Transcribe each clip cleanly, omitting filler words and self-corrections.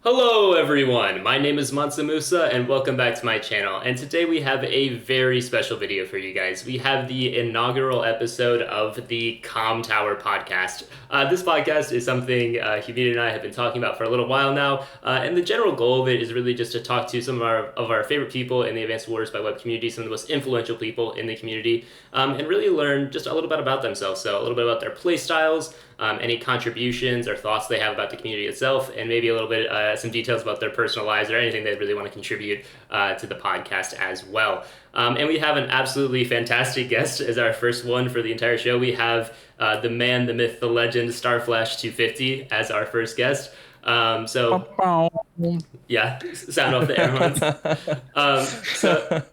Hello everyone, my name is MansaMusa and welcome back to my channel. And today we have a very special video for you guys. We have the inaugural episode of the Comm Tower podcast. This podcast is something Humita and I have been talking about for a little while now. And the general goal of it is really just to talk to some of our favorite people in the Advanced Wars by Web community, some of the most influential people in the community, and really learn just a little bit about themselves. So a little bit about their play styles, any contributions or thoughts they have about the community itself, and maybe a little bit some details about their personal lives or anything they really want to contribute to the podcast as well. And we have an absolutely fantastic guest as our first one for the entire show. We have the man, the myth, the legend, StarFlash 250 as our first guest. Yeah, sound off the air horns. So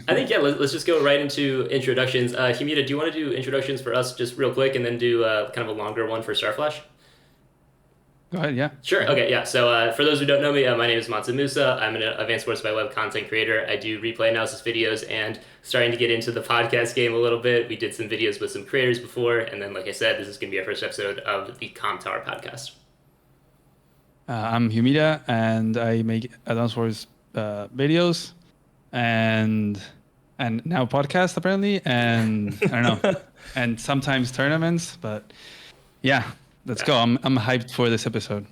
I think, yeah, let's just go right into introductions. Humita, do you want to do introductions for us just real quick and then do kind of a longer one for StarFlash? Go ahead, yeah. Sure, okay, yeah. So for those who don't know me, my name is mansamusa. I'm an Advanced Wars by Web content creator. I do replay analysis videos and starting to get into the podcast game a little bit. We did some videos with some creators before, and then, like I said, this is going to be our first episode of the Comm Tower podcast. I'm Humita, and I make Advanced Wars videos and now podcasts apparently, and I don't know, and sometimes tournaments. But yeah, let's go. I'm hyped for this episode.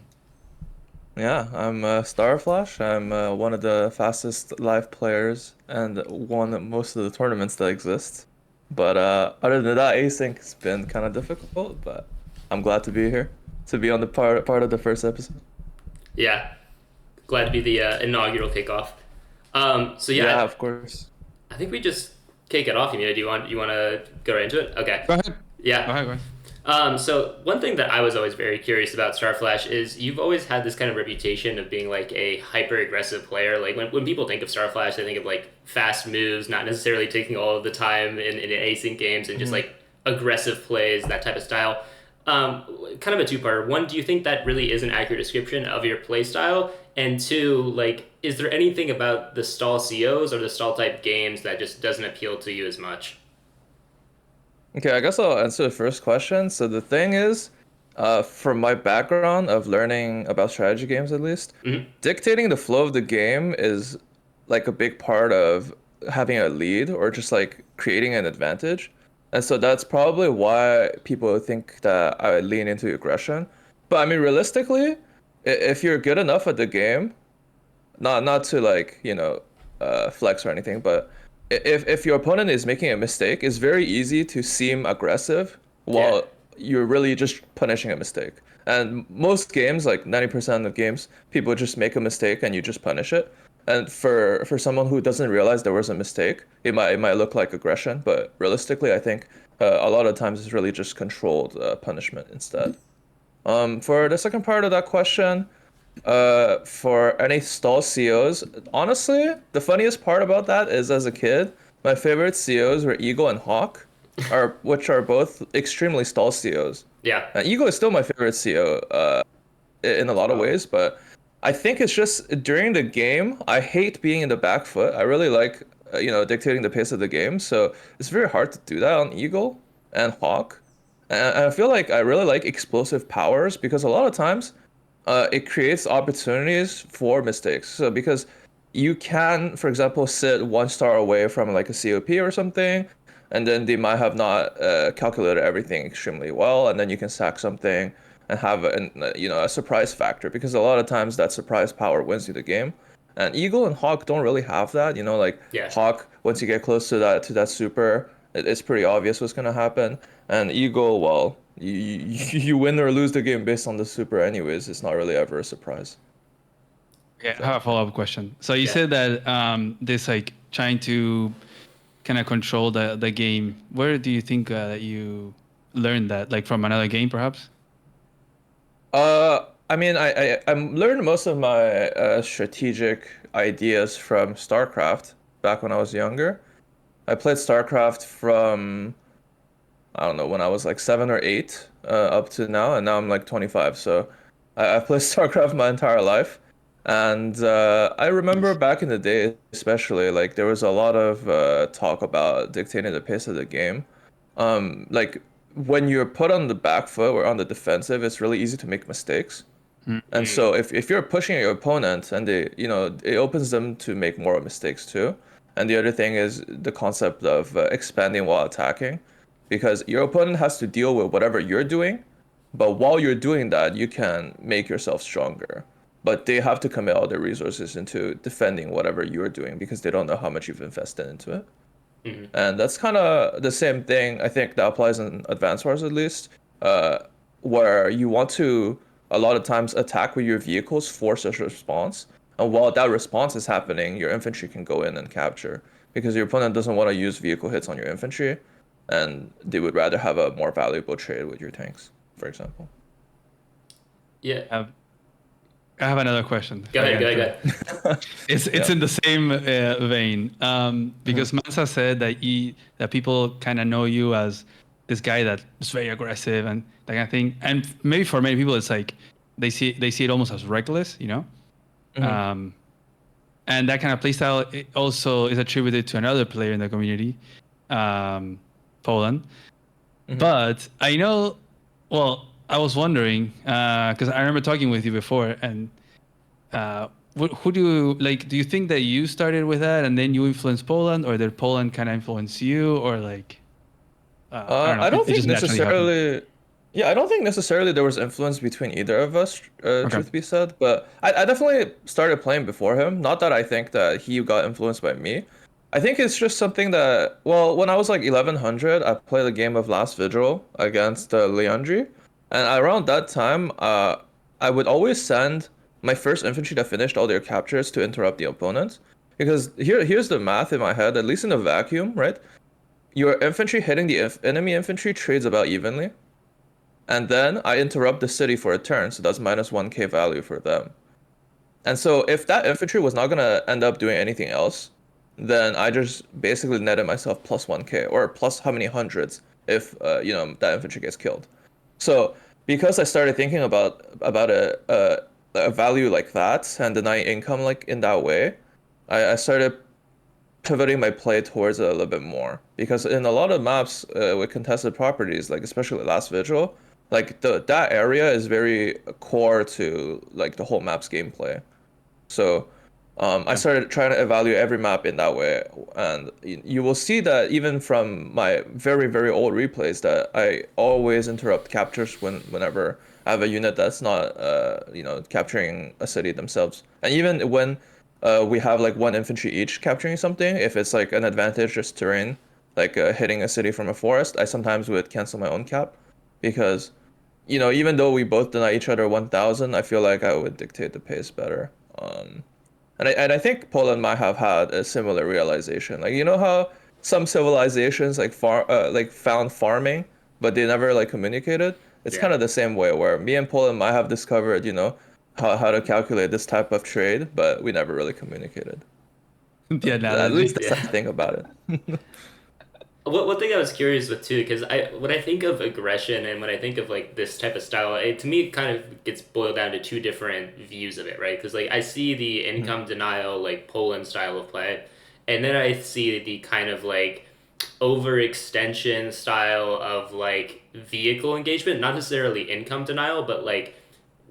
Yeah, I'm StarFlash. I'm one of the fastest live players and won most of the tournaments that exist. But other than that, async has been kind of difficult. But I'm glad to be here, to be on the part of the first episode. Yeah, glad to be the inaugural kickoff. So yeah, of course. I think we just kick it off. Do you want to go right into it? Okay. Go ahead. Yeah. Go ahead. So one thing that I was always very curious about StarFlash is you've always had this kind of reputation of being like a hyper aggressive player. Like when people think of StarFlash, they think of like fast moves, not necessarily taking all of the time in async games, and just like aggressive plays, that type of style. Kind of a two-parter. One, do you think that really is an accurate description of your play style? And two, like, is there anything about the Stall COs or the Stall type games that just doesn't appeal to you as much? Okay, I guess I'll answer the first question. So the thing is, from my background of learning about strategy games at least, dictating the flow of the game is like a big part of having a lead or just like creating an advantage. And so that's probably why people think that I lean into aggression. But I mean, realistically, if you're good enough at the game, not to like, flex or anything, but if your opponent is making a mistake, it's very easy to seem aggressive while you're really just punishing a mistake. And most games, like 90% of games, people just make a mistake and you just punish it. And for someone who doesn't realize there was a mistake, it might look like aggression, but realistically, I think a lot of times it's really just controlled punishment instead. For the second part of that question, for any stall COs, honestly, the funniest part about that is as a kid, my favorite COs were Eagle and Hawk, which are both extremely stall COs. Yeah. Eagle is still my favorite CO in a lot of ways, but I think it's just during the game, I hate being in the back foot. I really like, dictating the pace of the game. So it's very hard to do that on Eagle and Hawk. And I feel like I really like explosive powers because a lot of times it creates opportunities for mistakes. So because you can, for example, sit 1 star away from like a COP or something, and then they might have not calculated everything extremely well, and then you can sack something and have a surprise factor, because a lot of times that surprise power wins you the game. And Eagle and Hawk don't really have that, Hawk, once you get close to that super, it's pretty obvious what's gonna happen. And Eagle, well, you win or lose the game based on the super anyways. It's not really ever a surprise. Okay, I have a follow-up question. So you said that this like trying to kind of control the game. Where do you think that you learned that? Like from another game, perhaps? I mean, I learned most of my strategic ideas from StarCraft back when I was younger. I played StarCraft from, I don't know, when I was like 7 or 8 up to now, and now I'm like 25. So I've played StarCraft my entire life. And I remember back in the day, especially, like there was a lot of talk about dictating the pace of the game. Like when you're put on the back foot or on the defensive, it's really easy to make mistakes. And so if you're pushing your opponent and they, it opens them to make more mistakes too. And the other thing is the concept of expanding while attacking, because your opponent has to deal with whatever you're doing, but while you're doing that, you can make yourself stronger. But they have to commit all their resources into defending whatever you're doing because they don't know how much you've invested into it. And that's kind of the same thing, I think, that applies in Advance Wars at least, where you want to, a lot of times, attack with your vehicles, force a response. And while that response is happening, your infantry can go in and capture, because your opponent doesn't want to use vehicle hits on your infantry, and they would rather have a more valuable trade with your tanks, for example. Yeah. I have another question. Go ahead. It's in the same vein, because Mansa said that people kind of know you as this guy that is very aggressive and that kind of thing. And maybe for many people, it's like they see it almost as reckless, And that kind of playstyle it also is attributed to another player in the community, Poland. But I know, well, I was wondering, because I remember talking with you before, and who do you like? Do you think that you started with that and then you influenced Poland, or did Poland kind of influence you, or like? I don't think necessarily. Yeah, I don't think necessarily there was influence between either of us, truth be said. But I definitely started playing before him. Not that I think that he got influenced by me. I think it's just something that, well, when I was like 1100, I played a game of Last Vigil against Leandri. And around that time, I would always send my first infantry that finished all their captures to interrupt the opponent. Because here's the math in my head, at least in a vacuum, right? Your infantry hitting the enemy infantry trades about evenly. And then I interrupt the city for a turn, so that's minus 1k value for them. And so if that infantry was not going to end up doing anything else, then I just basically netted myself plus 1k, or plus how many hundreds if that infantry gets killed. So because I started thinking about a value like that and denying income like in that way, I started pivoting my play towards it a little bit more. Because in a lot of maps with contested properties, like especially Last Vigil, like that area is very core to like the whole map's gameplay. So I started trying to evaluate every map in that way, and you will see that even from my very, very old replays that I always interrupt captures whenever I have a unit that's not capturing a city themselves. And even when we have like one infantry each capturing something, if it's like an advantageous terrain, like hitting a city from a forest, I sometimes would cancel my own cap, because even though we both deny each other 1000, I feel like I would dictate the pace better. And I think Poland might have had a similar realization. Like, how some civilizations like found farming, but they never like communicated. It's kind of the same way where me and Poland might have discovered, how to calculate this type of trade, but we never really communicated. Yeah, at least that's the thing about it. One thing I was curious with too, because when I think of aggression and when I think of like this type of style, to me it kind of gets boiled down to two different views of it, right? Because like I see the income denial, like Poland style of play, and then I see the kind of like overextension style of like vehicle engagement, not necessarily income denial, but like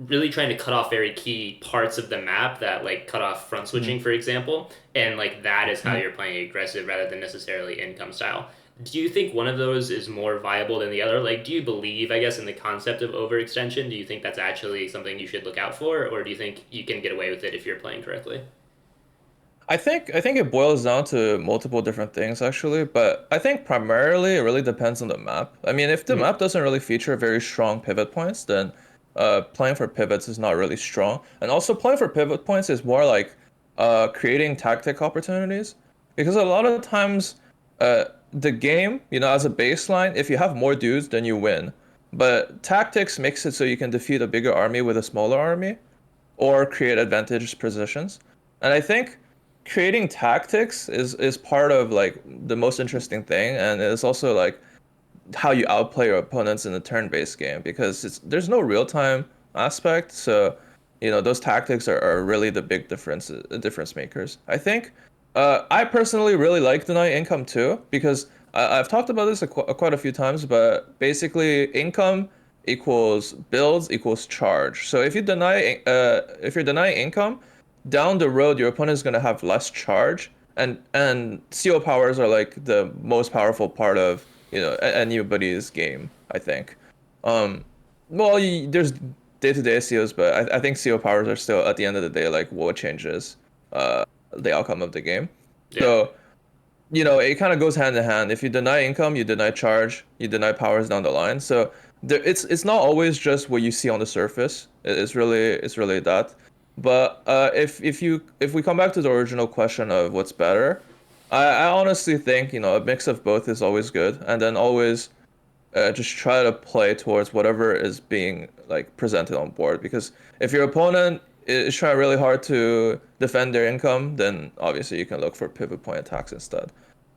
really trying to cut off very key parts of the map that like cut off front switching, for example, and like that is how you're playing aggressive rather than necessarily income style. Do you think one of those is more viable than the other? Like, do you believe, I guess, in the concept of overextension? Do you think that's actually something you should look out for, or do you think you can get away with it if you're playing correctly? I think it boils down to multiple different things actually, but I think primarily it really depends on the map. I mean, if the map doesn't really feature very strong pivot points, then playing for pivots is not really strong. And also playing for pivot points is more like creating tactic opportunities, because a lot of times the game, as a baseline, if you have more dudes, then you win. But tactics makes it so you can defeat a bigger army with a smaller army, or create advantageous positions. And I think creating tactics is part of like the most interesting thing, and it's also like how you outplay your opponents in a turn-based game, because there's no real-time aspect. So those tactics are really the big difference makers. I think I personally really like deny income too, because I've talked about this quite a few times, but basically income equals builds equals charge. So if you deny if you're denying income, down the road your opponent is going to have less charge, and CO powers are like the most powerful part of anybody's game, I think. Well, there's day-to-day COs, but I think CO powers are still at the end of the day like what changes the outcome of the game. Yeah. So it kind of goes hand in hand. If you deny income, you deny charge, you deny powers down the line. So it's not always just what you see on the surface. It's really that. But if we come back to the original question of what's better, I honestly think a mix of both is always good, and then always just try to play towards whatever is being like presented on board. Because if your opponent is trying really hard to defend their income, then obviously you can look for pivot point attacks instead.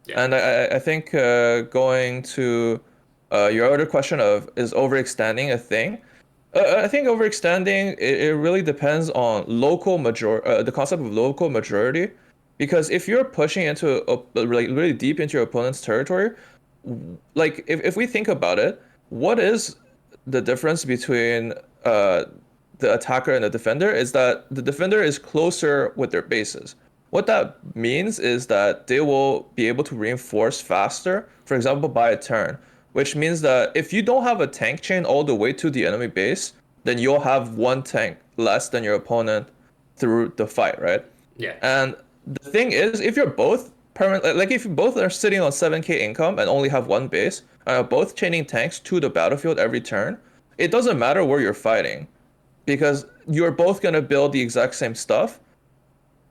Yeah. And I think going to your other question of is overextending a thing, I think overextending it really depends on the concept of local majority, because if you're pushing into really deep into your opponent's territory, like if we think about it, what is the difference between the attacker and the defender is that the defender is closer with their bases. What that means is that they will be able to reinforce faster, for example, by a turn, which means that if you don't have a tank chain all the way to the enemy base, then you'll have one tank less than your opponent through the fight, right? Yeah. And the thing is, if you're both if you both are sitting on 7k income and only have one base, and are both chaining tanks to the battlefield every turn, it doesn't matter where you're fighting, because you're both going to build the exact same stuff.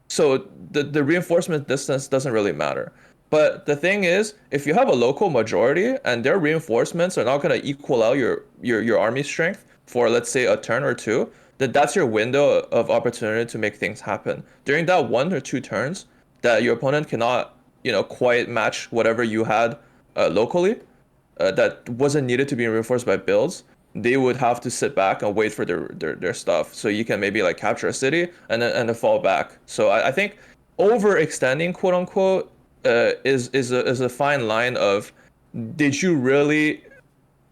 So the reinforcement distance doesn't really matter. But the thing is, if you have a local majority and their reinforcements are not going to equal out your army strength for, let's say, a turn or two, then that's your window of opportunity to make things happen. During that 1 or 2 turns that your opponent cannot, quite match whatever you had locally, that wasn't needed to be reinforced by builds, they would have to sit back and wait for their stuff. So you can maybe like capture a city and then fall back. So I think overextending, quote unquote, is a fine line of, did you really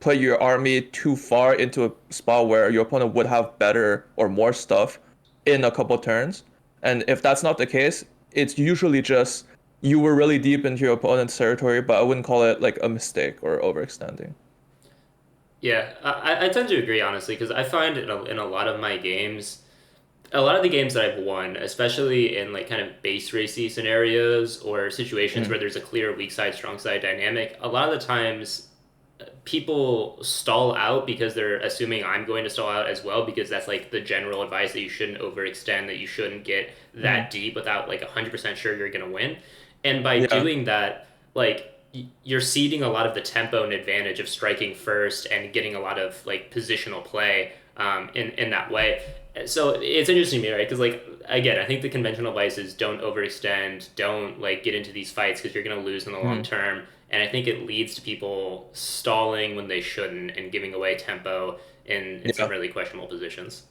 put your army too far into a spot where your opponent would have better or more stuff in a couple turns? And if that's not the case, it's usually just you were really deep into your opponent's territory, but I wouldn't call it like a mistake or overextending. Yeah, I tend to agree, honestly, because I find in a lot of my games, a lot of the games that I've won, especially in like kind of base racy scenarios or situations where there's a clear weak side, strong side dynamic, a lot of the times people stall out because they're assuming I'm going to stall out as well, because that's like the general advice that you shouldn't overextend, that you shouldn't get that deep without like 100% sure you're going to win. And by doing that, like, you're ceding a lot of the tempo and advantage of striking first and getting a lot of like positional play in that way. So it's interesting to me, right? Because like, again, I think the conventional advice is don't overextend, don't like get into these fights because you're going to lose in the long term. And I think it leads to people stalling when they shouldn't and giving away tempo in some really questionable positions.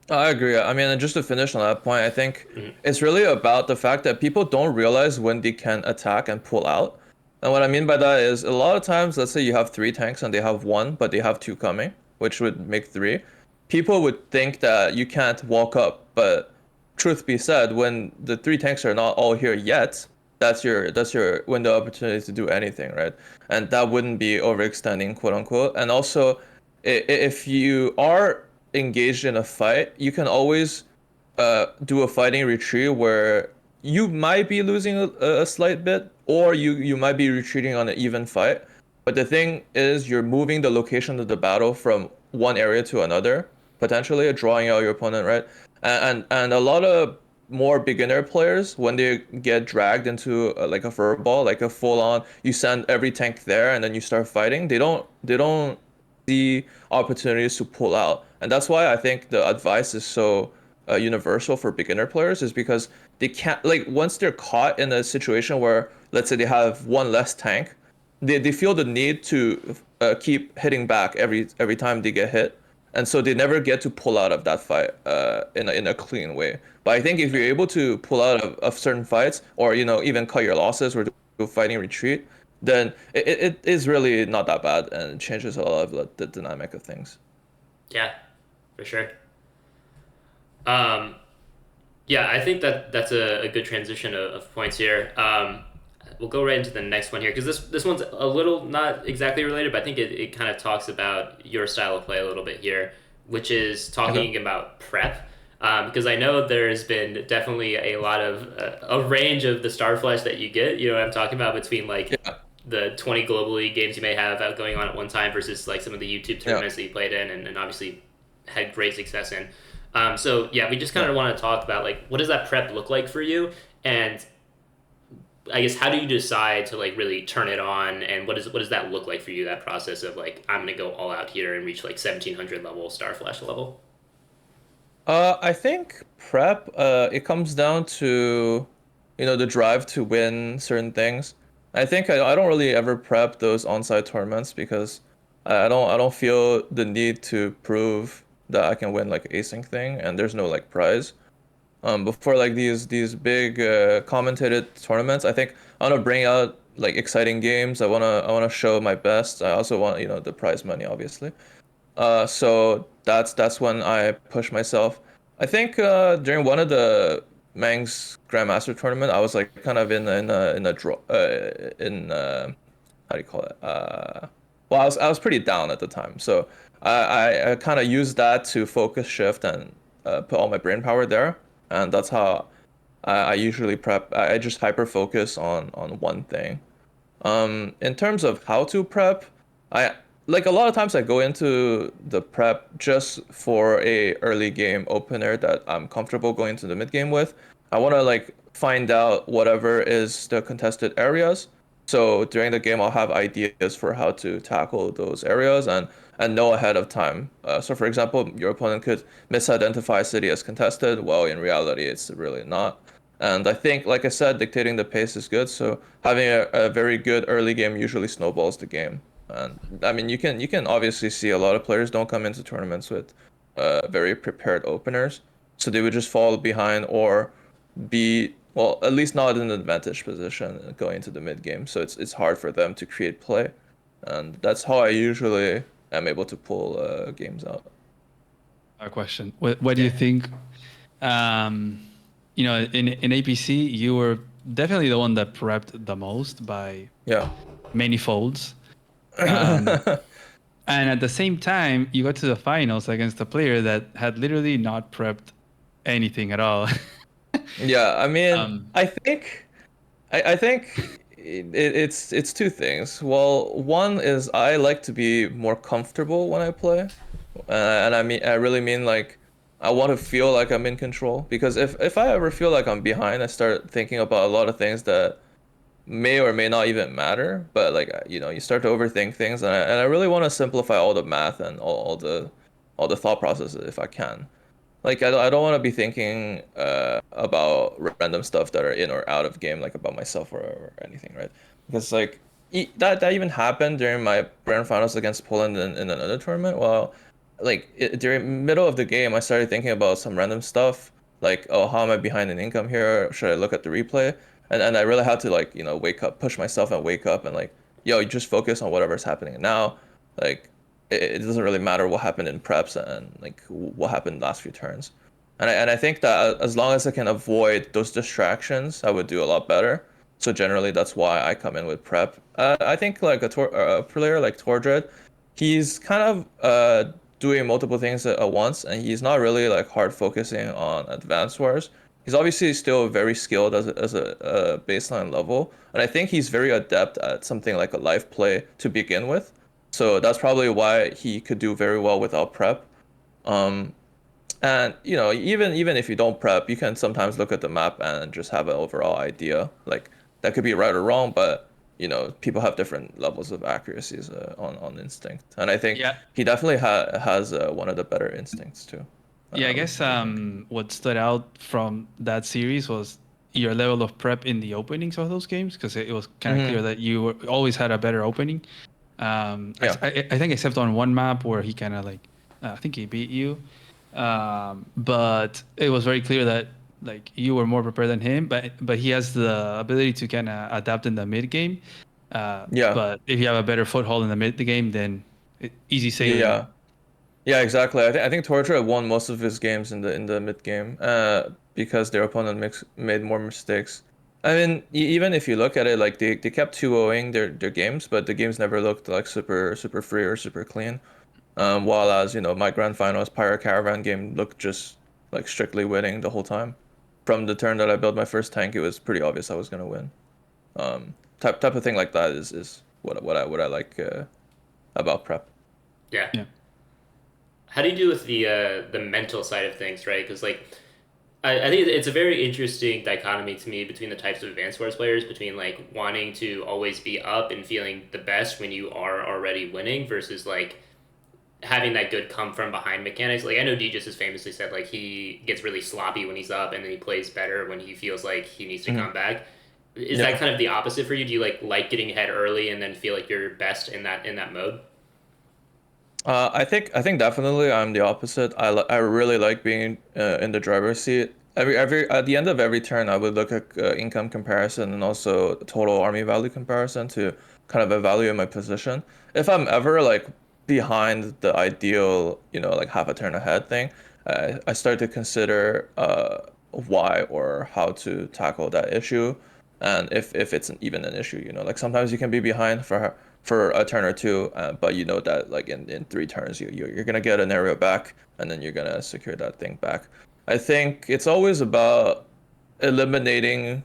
I agree. I mean, just to finish on that point, I think it's really about the fact that people don't realize when they can attack and pull out. And what I mean by that is a lot of times, let's say you have 3 tanks and they have 1, but they have 2 coming, which would make 3. People would think that you can't walk up, but truth be said, when the 3 tanks are not all here yet, that's your window of opportunity to do anything, right? And that wouldn't be overextending, quote unquote. And also, if you are engaged in a fight, you can always do a fighting retreat where you might be losing a slight bit, or you might be retreating on an even fight. But the thing is, you're moving the location of the battle from one area to another, potentially drawing out your opponent, right? And a lot of more beginner players, when they get dragged into like a furball, like a full-on, you send every tank there and then you start fighting, they don't see opportunities to pull out. And that's why I think the advice is so universal for beginner players, is because they can't, like, once they're caught in a situation where, let's say they have 1 less tank, they feel the need to keep hitting back every time they get hit. And so they never get to pull out of that fight in a clean way. But I think if you're able to pull out of certain fights, or even cut your losses or do a fighting retreat, then it is really not that bad, and it changes a lot of the dynamic of things. Yeah, for sure. Um, yeah, I think that's a good transition of points here. We'll go right into the next one here because this one's a little not exactly related, but I think it kind of talks about your style of play a little bit here, which is talking about prep. Because I know there's been definitely a lot of a range of the StarFlash that you get. You know what I'm talking about, between like the 20 globally games you may have out going on at one time versus like some of the YouTube tournaments that you played in and obviously had great success in. So yeah, we just kind of want to talk about like what does that prep look like for you, and I guess how do you decide to like really turn it on, and what does that look like for you? That process of like I'm gonna go all out here and reach like 1700 level StarFlash level. I think prep, it comes down to, the drive to win certain things. I think I don't really ever prep those on-site tournaments because I don't feel the need to prove that I can win like async thing, and there's no like prize. Before like these big commentated tournaments, I think I want to bring out like exciting games. I wanna show my best. I also want, the prize money, obviously. So that's when I push myself. I think during one of the Mang's Grandmaster tournament, I was like kind of in a draw in how do you call it? Well, I was pretty down at the time, so I kind of used that to focus shift and put all my brain power there, and that's how I usually prep. I just hyper focus on one thing. In terms of how to prep, I like a lot of times I go into the prep just for a early game opener that I'm comfortable going to the mid game with. I want to like find out whatever is the contested areas. So during the game, I'll have ideas for how to tackle those areas and know ahead of time. So for example, your opponent could misidentify a city as contested. Well, in reality, it's really not. And I think, like I said, dictating the pace is good. So having a very good early game usually snowballs the game. And I mean, you can obviously see a lot of players don't come into tournaments with very prepared openers, so they would just fall behind or be, well, at least not in an advantage position going into the mid game. So it's hard for them to create play, and that's how I usually am able to pull games out. A question. What do you think? In APC, you were definitely the one that prepped the most by Yeah. many folds. And at the same time, you got to the finals against a player that had literally not prepped anything at all. Yeah, I mean, Um, I think it's two things. Well, one is I like to be more comfortable when I play, and I really mean like I want to feel like I'm in control, because if I ever feel like I'm behind, I start thinking about a lot of things that may or may not even matter. But like you start to overthink things, and I really want to simplify all the math and all the thought processes if I can. Like I don't want to be thinking about random stuff that are in or out of game, like about myself or anything, right? Because like that even happened during my grand finals against Poland in another tournament. Well, like during middle of the game, I started thinking about some random stuff, like, oh, how am I behind in income here? Should I look at the replay? And I really had to like wake up, push myself and wake up and like, yo, you just focus on whatever's happening now. Like it doesn't really matter what happened in preps and like what happened last few turns. And I think that as long as I can avoid those distractions, I would do a lot better. So generally, that's why I come in with prep. I think like a player like Tordred, he's kind of doing multiple things at once, and he's not really like hard focusing on advanced wars. He's obviously still very skilled as a baseline level, and I think he's very adept at something like a live play to begin with. So that's probably why he could do very well without prep. Um, and even if you don't prep, you can sometimes look at the map and just have an overall idea. Like that could be right or wrong, but people have different levels of accuracies on instinct. And I think yeah, he definitely has one of the better instincts too. yeah. I guess what stood out from that series was your level of prep in the openings of those games, because it was kind of clear that always had a better opening. Yeah. I think except on one map where he kind of like, I think he beat you, but it was very clear that like you were more prepared than him. But he has the ability to kind of adapt in the mid game. Yeah. But if you have a better foothold in the mid game, then easy sailing. Yeah, exactly. I think Torture won most of his games in the mid game, because their opponent made more mistakes. I mean, even if you look at it, like they kept 2-0ing their games, but the games never looked like super free or super clean. While as my grand finals Pirate Caravan game looked just like strictly winning the whole time. From the turn that I built my first tank, it was pretty obvious I was gonna win. Type of thing like that is what I like about prep. Yeah. Yeah. How do you do with the mental side of things, right? Because like I think it's a very interesting dichotomy to me between the types of advanced wars players, between like wanting to always be up and feeling the best when you are already winning versus like having that good come from behind mechanics. Like I know D just has famously said like he gets really sloppy when he's up and then he plays better when he feels like he needs to come back. Is that kind of the opposite for you? Do you like getting ahead early and then feel like you're best in that mode? I think definitely I'm the opposite. I really like being in the driver's seat. Every at the end of every turn, I would look at income comparison and also total army value comparison to kind of evaluate my position. If I'm ever like behind the ideal, like half a turn ahead thing, I start to consider why or how to tackle that issue, and if it's even an issue. Like sometimes you can be behind for a turn or two, but you know that like in 3 turns you're gonna get an area back and then you're gonna secure that thing back. I think it's always about eliminating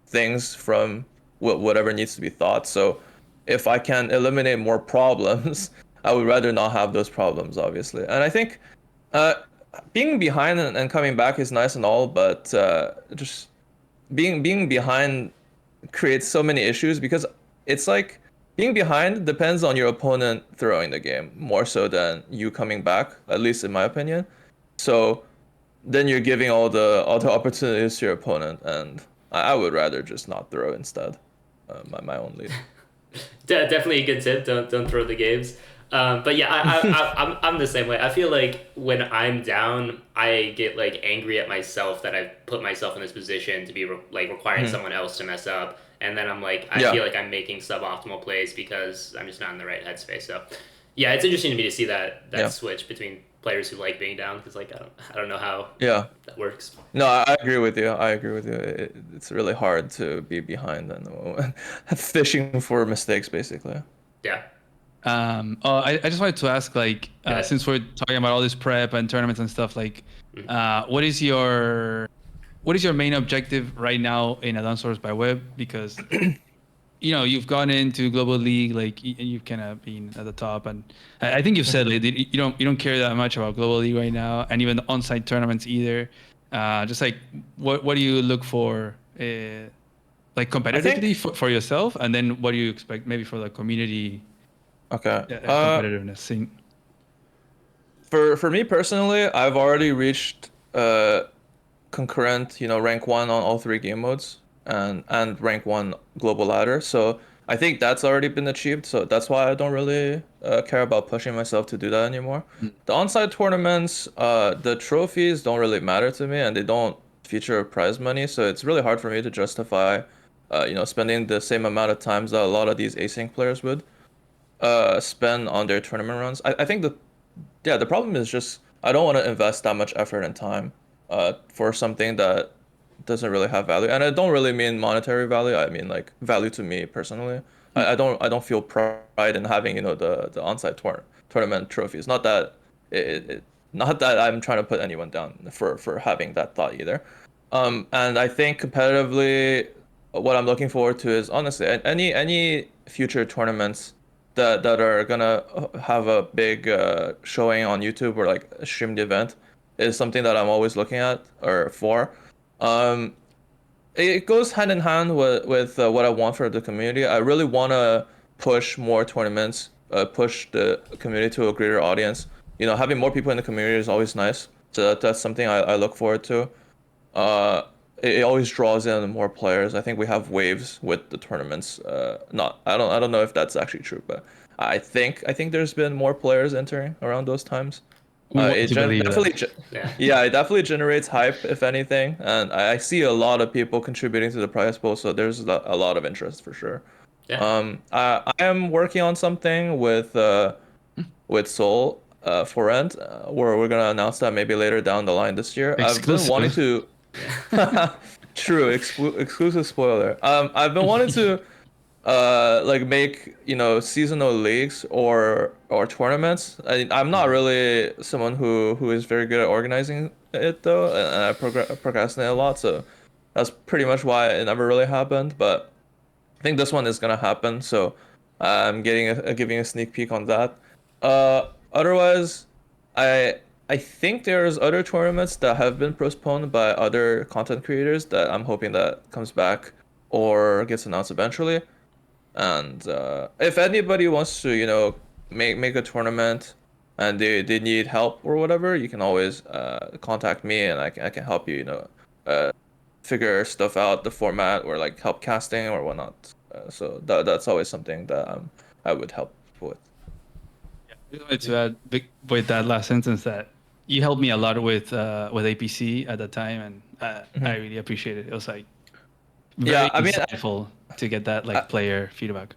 things from whatever needs to be thought. So if I can eliminate more problems, I would rather not have those problems, obviously. And I think uh, being behind and coming back is nice and all, but just being behind creates so many issues because it's like being behind depends on your opponent throwing the game more so than you coming back, at least in my opinion. So then you're giving all the opportunities to your opponent, and I would rather just not throw instead. My own lead. Definitely a good tip. Don't throw the games. But yeah, I'm the same way. I feel like when I'm down, I get like angry at myself that I've put myself in this position to be like requiring someone else to mess up, and then I'm like I feel like I'm making suboptimal plays because I'm just not in the right headspace. So yeah, it's interesting to me to see that switch between players who like being down because like I don't know how that works. No, I agree with you. I agree with you. It's really hard to be behind and fishing for mistakes, basically. Yeah. I just wanted to ask, like, since we're talking about all this prep and tournaments and stuff, like, what is your main objective right now in Advanced Wars by Web? Because you've gone into Global League, like, you've kind of been at the top, and I think you've said like you don't care that much about Global League right now, and even the on-site tournaments either. Just like, what do you look for, like competitively for yourself, and then what do you expect maybe for the community? Okay. Competitiveness scene. For me personally, I've already reached concurrent, rank 1 on all 3 game modes and rank 1 global ladder. So I think that's already been achieved. So that's why I don't really care about pushing myself to do that anymore. The on-site tournaments, the trophies don't really matter to me, and they don't feature prize money. So it's really hard for me to justify, spending the same amount of times that a lot of these async players would spend on their tournament runs. I think the problem is just I don't want to invest that much effort and time for something that doesn't really have value. And I don't really mean monetary value. I mean like value to me personally. I don't feel pride in having the on-site tournament trophies. Not that not that I'm trying to put anyone down for having that thought either. And I think competitively, what I'm looking forward to is honestly any future tournaments that are gonna have a big showing on YouTube or like a streamed event is something that I'm always looking at or for. Um, it goes hand in hand with what I want for the community. I really want to push more tournaments, push the community to a greater audience. Having more people in the community is always nice. So that's something I look forward to. It always draws in more players. I think we have waves with the tournaments. I don't know if that's actually true, but I think there's been more players entering around those times. It definitely generates hype, if anything, and I see a lot of people contributing to the prize pool, so there's a lot of interest for sure. Yeah. I am working on something with Soul for rent, where we're gonna announce that maybe later down the line this year. I've been wanting Exclusive. to. True, exclusive spoiler. I've been wanting to like make seasonal leagues or tournaments. I'm not really someone who is very good at organizing it though, and I procrastinate a lot, so that's pretty much why it never really happened. But I think this one is gonna happen, so I'm giving a sneak peek on that. Otherwise, I think there's other tournaments that have been postponed by other content creators that I'm hoping that comes back or gets announced eventually. And if anybody wants to, make a tournament and they need help or whatever, you can always contact me and I can help you, figure stuff out, the format or like help casting or whatnot. So that's always something that I would help with. I just wanted to add with that last sentence that you helped me a lot with APC at that time, and I really appreciate it. It was like very Yeah, I mean, insightful to get that like player feedback.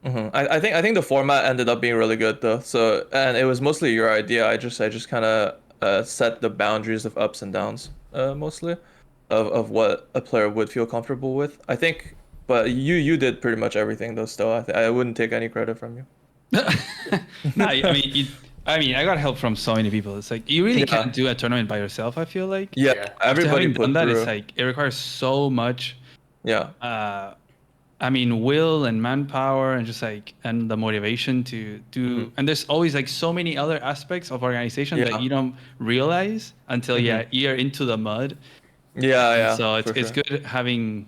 I think the format ended up being really good though. So and it was mostly your idea. I just kind of set the boundaries of ups and downs mostly of what a player would feel comfortable with. I think, but you did pretty much everything though. Still, I wouldn't take any credit from you. No, I mean, I got help from so many people. It's like you really can't do a tournament by yourself. I feel like Yeah, Yeah. after everybody having put done that, through. it's like it requires so much. Yeah. I mean, will and manpower and just like and the motivation to do. And there's always like so many other aspects of organization Yeah. that you don't realize until you're into the mud. Yeah, yeah. So for it's sure. good having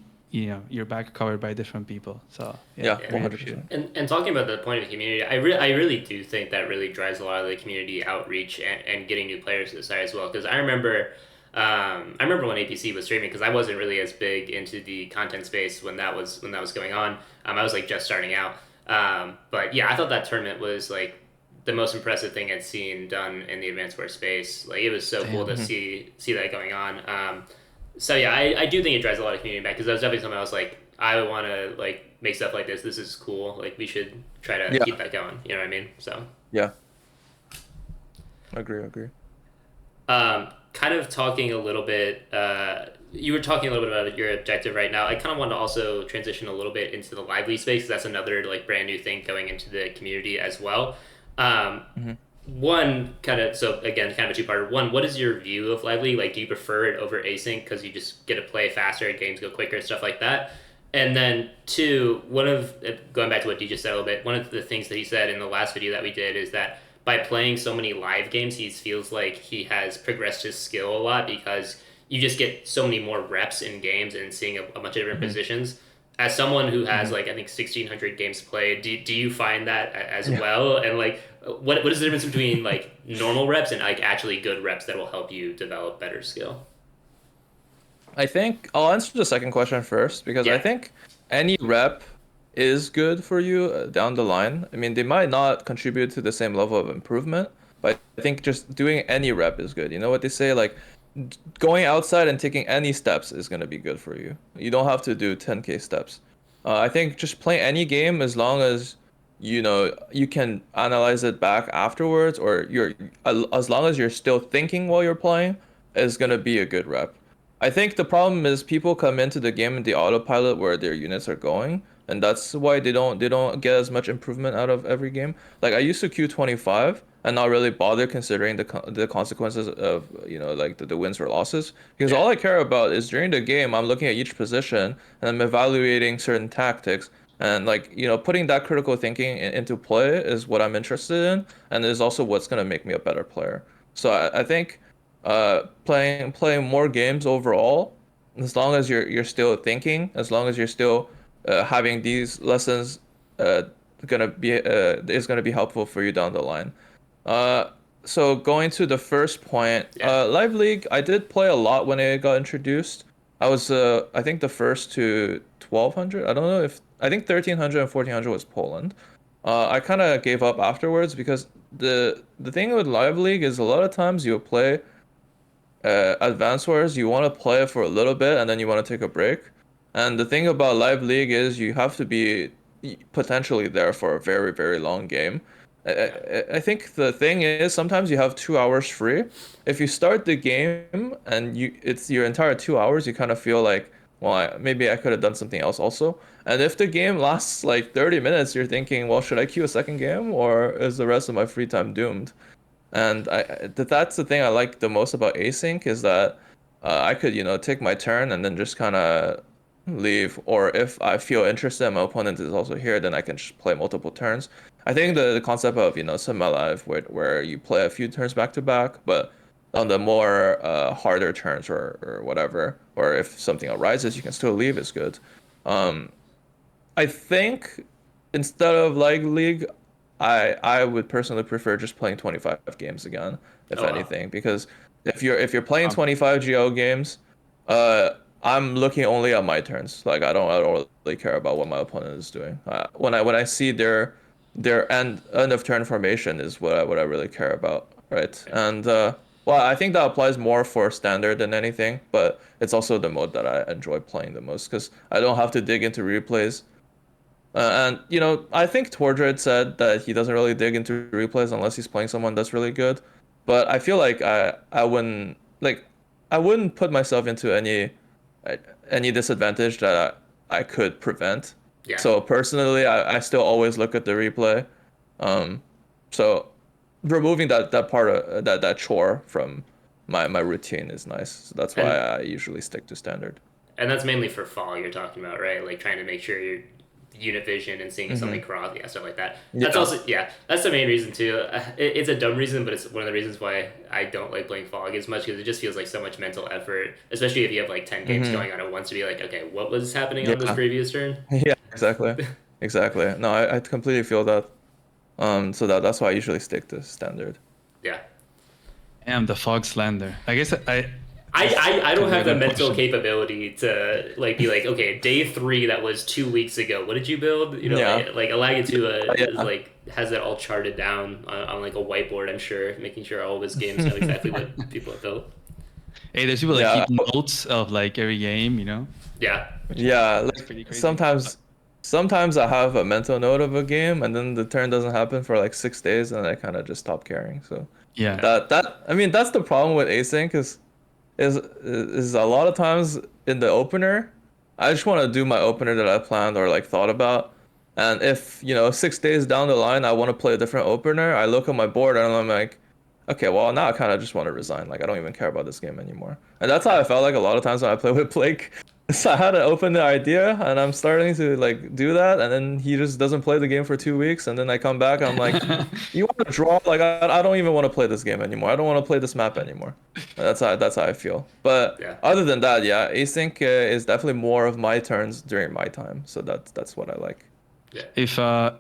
your back covered by different people. So Yeah, I really 100%. appreciate it. And talking about the point of the community, I really do think that really drives a lot of the community outreach and getting new players to the site as well. Because I remember when APC was streaming, because I wasn't really as big into the content space when that was going on. I was like just starting out. But yeah, I thought that tournament was like the most impressive thing I'd seen done in the advanced war space. Like it was so cool to see that going on. So yeah, I do think it drives a lot of community back, because that was definitely something I was like, I want to like make stuff like this. This is cool. Like we should try to Yeah. keep that going. You know what I mean? So Yeah. Agree. kind of talking a little bit. You were talking a little bit about your objective right now. I kind of want to also transition a little bit into the lively space. That's another like brand new thing going into the community as well. One kind of, so again, kind of a two-parter. One, what is your view of lively? Like, do you prefer it over async because you just get to play faster, games go quicker, stuff like that? And then two, going back to what you just said a little bit, one of the things that he said in the last video that we did is that by playing so many live games, he feels like he has progressed his skill a lot, because you just get so many more reps in games and seeing a bunch of different positions. As someone who has like, I think 1,600 games played, do you find that as well? And like, what is the difference between like normal reps and like actually good reps that will help you develop better skill? I think I'll answer the second question first, because I think any rep is good for you down the line. I mean, they might not contribute to the same level of improvement, but I think just doing any rep is good. You know what they say, like going outside and taking any steps is going to be good for you. You don't have to do 10K steps. I think just play any game, as long as you can analyze it back afterwards, or as long as you're still thinking while you're playing, is going to be a good rep. I think the problem is people come into the game in the autopilot where their units are going, and that's why they don't get as much improvement out of every game. Like I used to Q25 and not really bother considering the consequences of like the wins or losses, because all I care about is during the game I'm looking at each position and I'm evaluating certain tactics, and like putting that critical thinking into play is what I'm interested in, and is also what's gonna make me a better player. So I think playing more games overall, as long as you're still thinking, as long as you're still having these lessons, is gonna be helpful for you down the line. So going to the first point, Live League, I did play a lot when it got introduced. I was I think the first to 1200. I don't know if I think 1300 and 1400 was Poland. I kind of gave up afterwards, because the thing with Live League is a lot of times you play Advance Wars, you want to play it for a little bit and then you want to take a break. And the thing about Live League is you have to be potentially there for a very, very long game. I think the thing is sometimes you have 2 hours free. If you start the game and it's your entire 2 hours, you kind of feel like, well, maybe I could have done something else also. And if the game lasts like 30 minutes, you're thinking, well, should I queue a second game or is the rest of my free time doomed? And that's the thing I like the most about async is that I could, take my turn and then just kind of leave. Or if I feel interested and my opponent is also here, then I can just play multiple turns. I think the concept of, semi-live where you play a few turns back to back, but on the more harder turns or whatever, or if something arises, you can still leave is good. I think instead of like League, I would personally prefer just playing 25 games again, if anything, because if you're playing 25 GO games, I'm looking only at my turns. Like I don't really care about what my opponent is doing. When I see their end of turn formation is what I really care about, right? And well, I think that applies more for standard than anything, but it's also the mode that I enjoy playing the most because I don't have to dig into replays. And I think Tordred said that he doesn't really dig into replays unless he's playing someone that's really good. But I feel like I wouldn't put myself into any disadvantage that I could prevent. Yeah. So personally, I still always look at the replay. So removing that part of that chore from my routine is nice. So that's why I usually stick to standard. And that's mainly for fall you're talking about, right? Like trying to make sure you're unit vision and seeing something cross, stuff like that. That's also, that's the main reason too. It's a dumb reason, but it's one of the reasons why I don't like playing Fog as much because it just feels like so much mental effort, especially if you have like 10 games going on at once to be like, okay, what was happening on this previous turn? Yeah, exactly. Exactly. No, I completely feel that. So that's why I usually stick to standard. Yeah. I am the Fog slander. I guess I don't have the mental capability to like be like, okay, day 3 that was 2 weeks ago. What did you build? Like Alagatua is like has it all charted down on like a whiteboard. I'm sure, making sure all of his games know exactly what people have built. Hey, there's people that keep notes of like every game, Yeah. Yeah, like sometimes I have a mental note of a game, and then the turn doesn't happen for like 6 days, and I kind of just stop caring. So yeah, that's the problem with async is a lot of times in the opener, I just want to do my opener that I planned or like thought about. And if, 6 days down the line, I want to play a different opener, I look at my board and I'm like, okay, well, now I kind of just want to resign. Like, I don't even care about this game anymore. And that's how I felt like a lot of times when I play with Blake. So I had to open the idea and I'm starting to like do that. And then he just doesn't play the game for 2 weeks. And then I come back and I'm like, you want to draw? Like, I don't even want to play this game anymore. I don't want to play this map anymore. That's how I feel. But other than that, async is definitely more of my turns during my time. So that's what I like. Yeah.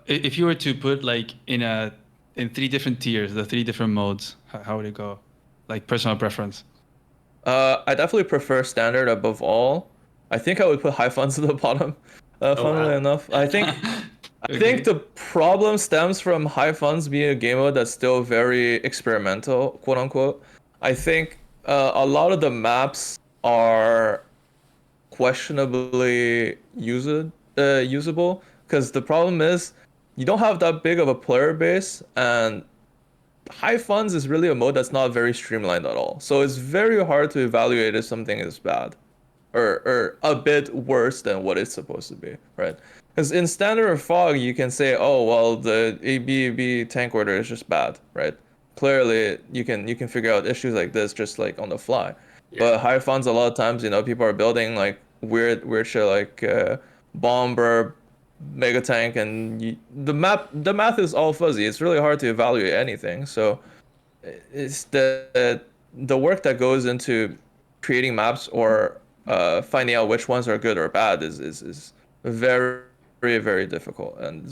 If you were to put like in 3 different tiers, the 3 different modes, how would it go? Like personal preference. I definitely prefer standard above all. I think I would put high funds at the bottom. Funnily enough, I think I think the problem stems from high funds being a game mode that's still very experimental, quote unquote. I think a lot of the maps are questionably usable because the problem is you don't have that big of a player base, and high funds is really a mode that's not very streamlined at all. So it's very hard to evaluate if something is bad or a bit worse than what it's supposed to be, right? Because in standard or fog, you can say, oh, well, the AWBW tank order is just bad, right? Clearly, you can figure out issues like this just like on the fly. Yeah. But high funds, a lot of times, people are building like weird shit like bomber, mega tank, and the math is all fuzzy. It's really hard to evaluate anything. So it's the work that goes into creating maps or finding out which ones are good or bad is very, very, very difficult, and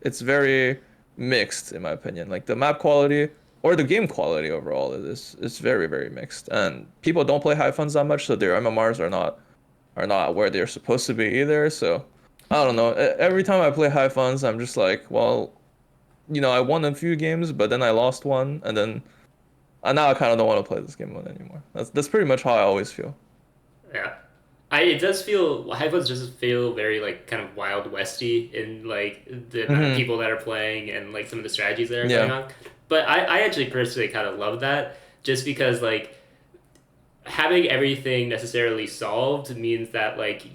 it's very mixed in my opinion. Like the map quality or the game quality overall is very, very mixed, and people don't play high funds that much, so their MMRs are not where they're supposed to be either. So I don't know. Every time I play high funds, I'm just like, well, I won a few games, but then I lost one, and then now I kind of don't want to play this game mode anymore. That's pretty much how I always feel. Yeah. It does feel high funds just feel very like kind of wild westy in like the amount of Mm-hmm. people that are playing and like some of the strategies that are going Yeah. on. But I actually personally kind of love that just because like having everything necessarily solved means that like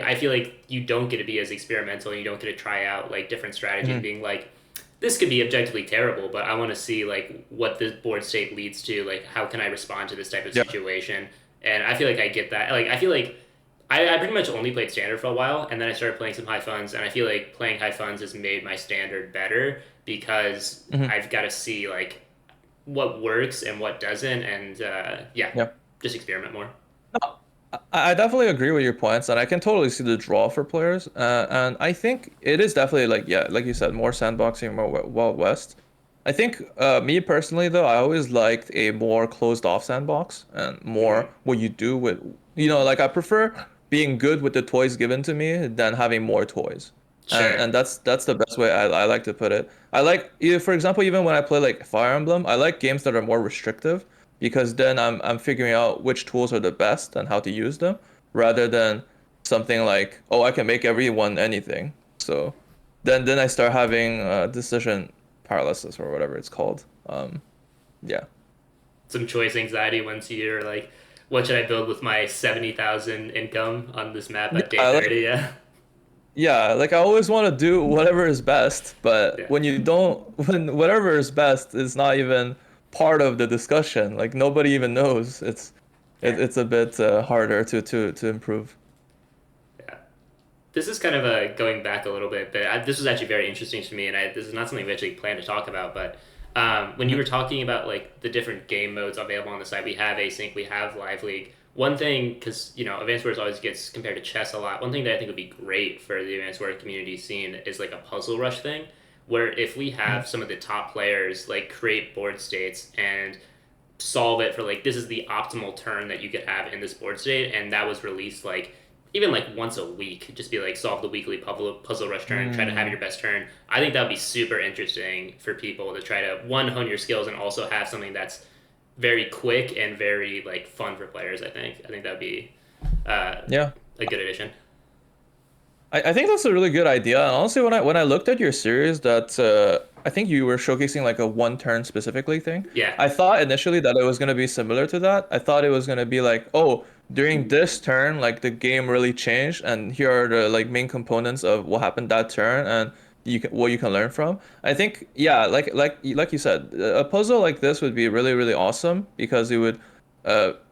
I feel like you don't get to be as experimental and you don't get to try out like different strategies Mm-hmm. being like this could be objectively terrible, but I want to see like what the board state leads to, like how can I respond to this type of Yeah. situation. And I feel like I get that. Like I feel like I pretty much only played standard for a while, and then I started playing some high funds, and I feel like playing high funds has made my standard better because Mm-hmm. I've got to see like what works and what doesn't, and yeah, Yeah. just experiment more. No, I definitely agree with your points, and I can totally see the draw for players. And I think it is definitely like, yeah, like you said, more sandboxing, more Wild West. I think me personally though, I always liked a more closed off sandbox and more Mm-hmm. what you do with, like I prefer being good with the toys given to me than having more toys. And Sure. and that's the best way I like to put it. I like, for example, even when I play like Fire Emblem, I like games that are more restrictive because then I'm figuring out which tools are the best and how to use them rather than something like, oh, I can make everyone anything. So then I start having decision paralysis or whatever it's called. Yeah. Some choice anxiety once you're like, what should I build with my 70,000 income on this map Yeah, at day I 30? like Yeah. yeah, like I always want to do whatever is best, but Yeah. when you don't when whatever is best is not even part of the discussion, like nobody even knows. Yeah. It's a bit harder to improve. Yeah. This is kind of going back a little bit, but this was actually very interesting to me, and this is not something we actually planned to talk about. But when you Mhm. were talking about like the different game modes available on the site, we have async, we have live league. One thing, because Advanced Wars always gets compared to chess a lot. One thing that I think would be great for the Advanced Wars community scene is like a puzzle rush thing, where if we Mhm. have some of the top players like create board states and solve it for like this is the optimal turn that you could have in this board state, and that was released like even like once a week, just be like solve the weekly puzzle rush turn, try to have Mm. your best turn. I think that would be super interesting for people to try to one hone your skills and also have something that's very quick and very like fun for players. I think that'd be uh, Yeah. a good addition. I think that's a really good idea. And honestly, when I looked at your series, that I think you were showcasing like a one turn specifically thing. Yeah. I thought initially that it was gonna be similar to that. I thought it was gonna be like, oh, during this turn, like the game really changed, and here are the like main components of what happened that turn, and what you can learn from. I think yeah, like you said, a puzzle like this would be really really awesome because it would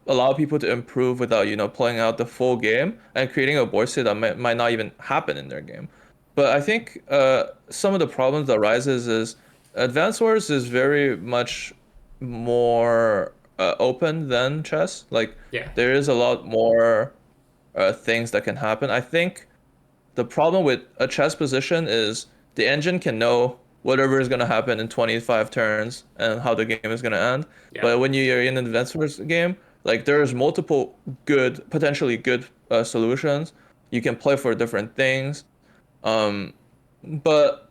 allow people to improve without playing out the full game and creating a board state that might not even happen in their game. But I think some of the problems that arises is Advance Wars is very much more open than chess. Like Yeah. there is a lot more things that can happen. I think the problem with a chess position is the engine can know whatever is going to happen in 25 turns and how the game is going to end. Yeah. But when you're in an Advance Wars game, like there's multiple potentially good solutions. You can play for different things. Um, but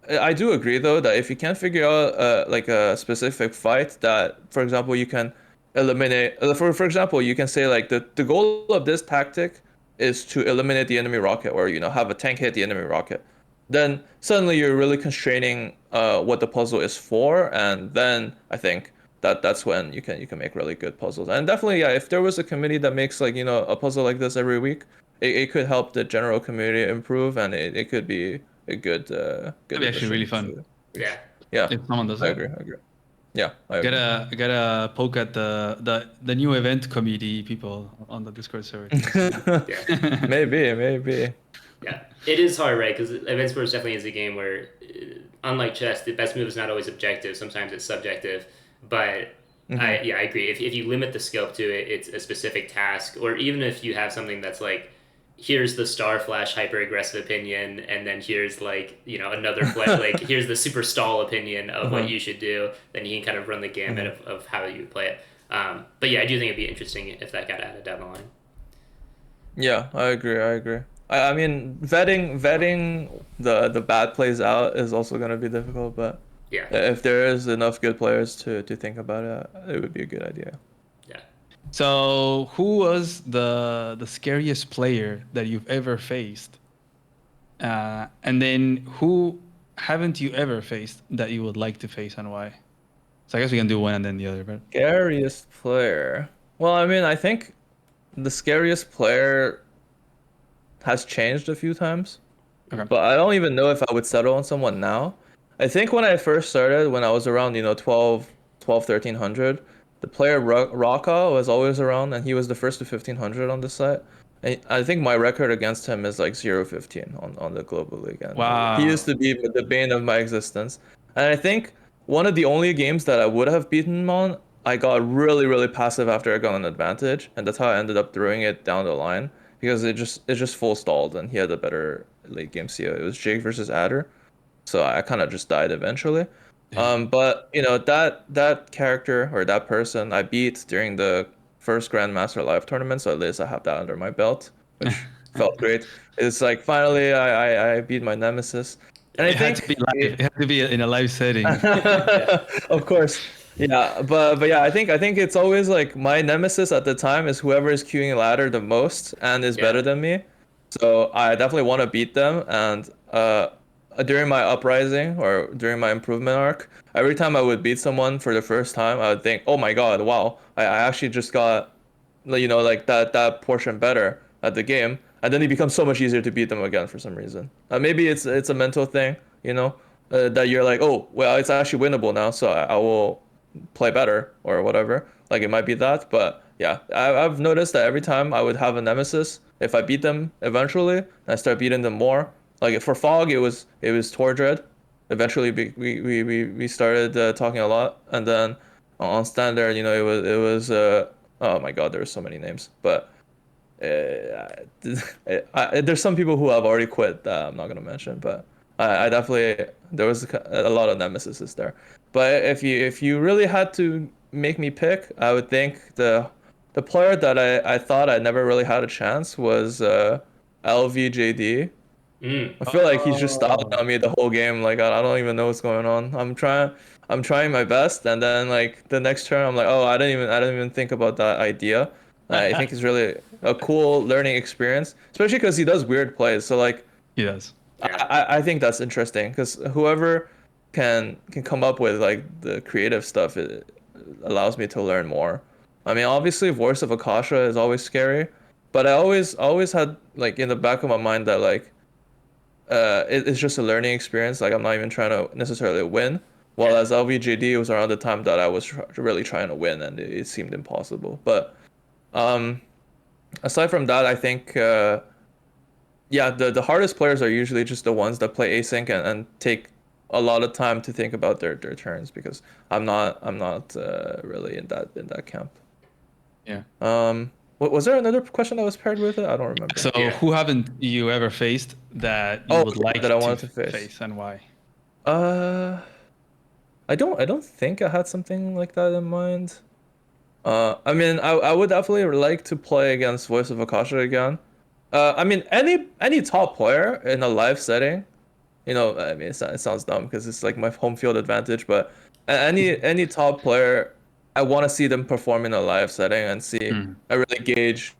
I do agree though that if you can't figure out like a specific fight that, for example, you can eliminate. For example, you can say like the goal of this tactic is to eliminate the enemy rocket, or have a tank hit the enemy rocket. Then suddenly you're really constraining what the puzzle is for, and then I think that's when you can make really good puzzles. And definitely, yeah, if there was a committee that makes like a puzzle like this every week, it could help the general community improve, and it could be a good That'd be actually really addition fun to Yeah. yeah. if someone does I that. agree. I agree. Yeah, I Get agree. a get a poke at the new event committee people on the Discord server. Yeah. Maybe. Yeah, it is hard, right? Because Advanced Wars definitely is a game where, unlike chess, the best move is not always objective. Sometimes it's subjective. But Hmm. I agree. If you limit the scope to it, it's a specific task. Or even if you have something that's like, here's the StarFlash hyper aggressive opinion, and then here's like another like here's the super stall opinion of what Uh-huh. you should do. Then you can kind of run the gamut Hmm. of how you would play it. But yeah, I do think it'd be interesting if that got added down the line. Yeah, I agree. I agree. I mean, vetting the bad plays out is also gonna be difficult, but Yeah, if there is enough good players to think about it, it would be a good idea. yeah. So, who was the scariest player that you've ever faced? And then, who haven't you ever faced that you would like to face, and why? So, I guess we can do one and then the other. But Scariest player. Well, I mean, I think the scariest player has changed a few times, okay. but I don't even know if I would settle on someone now. I think when I first started, when I was around, 1300, the player Raka was always around, and he was the first to 1500 on the site. And I think my record against him is like 0-15 on the global league, and he used Wow. to be the bane of my existence. And I think one of the only games that I would have beaten him on, I got really, really passive after I got an advantage, and that's how I ended up throwing it down the line because it just full stalled, and he had a better late game CO. It was Jake versus Adder, so I kind of just died eventually. But that character or that person I beat during the first Grandmaster Live tournament, so at least I have that under my belt, which felt great. It's like finally I beat my nemesis, and I It had to think be live. It had to be in a live setting. of course. Yeah, but yeah, I think it's always like my nemesis at the time is whoever is queuing ladder the most and is better than me. So I definitely want to beat them. And during my uprising or during my improvement arc, every time I would beat someone for the first time, I would think, oh my god, wow, I actually just got like that portion better at the game, and then it becomes so much easier to beat them again for some reason. Maybe it's a mental thing, that you're like, oh well, it's actually winnable now, so I will play better or whatever. Like it might be that, but yeah, I've noticed that every time I would have a nemesis, if I beat them eventually, I start beating them more. Like for Fog, it was Tordred. Eventually, we started talking a lot, and then on Standard, it was oh my God, there's so many names, but there's some people who have already quit that I'm not gonna mention, but I definitely there was a lot of nemesis there. But if you really had to make me pick, I would think the player that I thought I never really had a chance was LVJD. Mm. I feel like he's just stalling on me the whole game. Like I don't even know what's going on. I'm trying my best, and then like the next turn, I'm like, oh, I didn't even think about that idea. I think it's really a cool learning experience, especially because he does weird plays. So like, He does. Yeah. I think that's interesting because whoever can come up with like the creative stuff, it allows me to learn more. I mean, obviously, Voice of Akasha is always scary, but I always had like in the back of my mind that like it's just a learning experience. Like I'm not even trying to necessarily win. While as LVJD was around the time that I was really trying to win, and it seemed impossible. But um, aside from that, I think yeah, the hardest players are usually just the ones that play async and take a lot of time to think about their turns because I'm not really in that camp. Yeah. Was there another question that was paired with it? I don't remember. So, who haven't you ever faced that you would like that I to wanted to face. and why? Uh, I don't think I had something like that in mind. I mean, I would definitely like to play against Voice of Akasha again. I mean, any top player in a live setting, I mean, it sounds dumb because it's like my home field advantage, but any top player, I want to see them perform in a live setting and see, I really gauge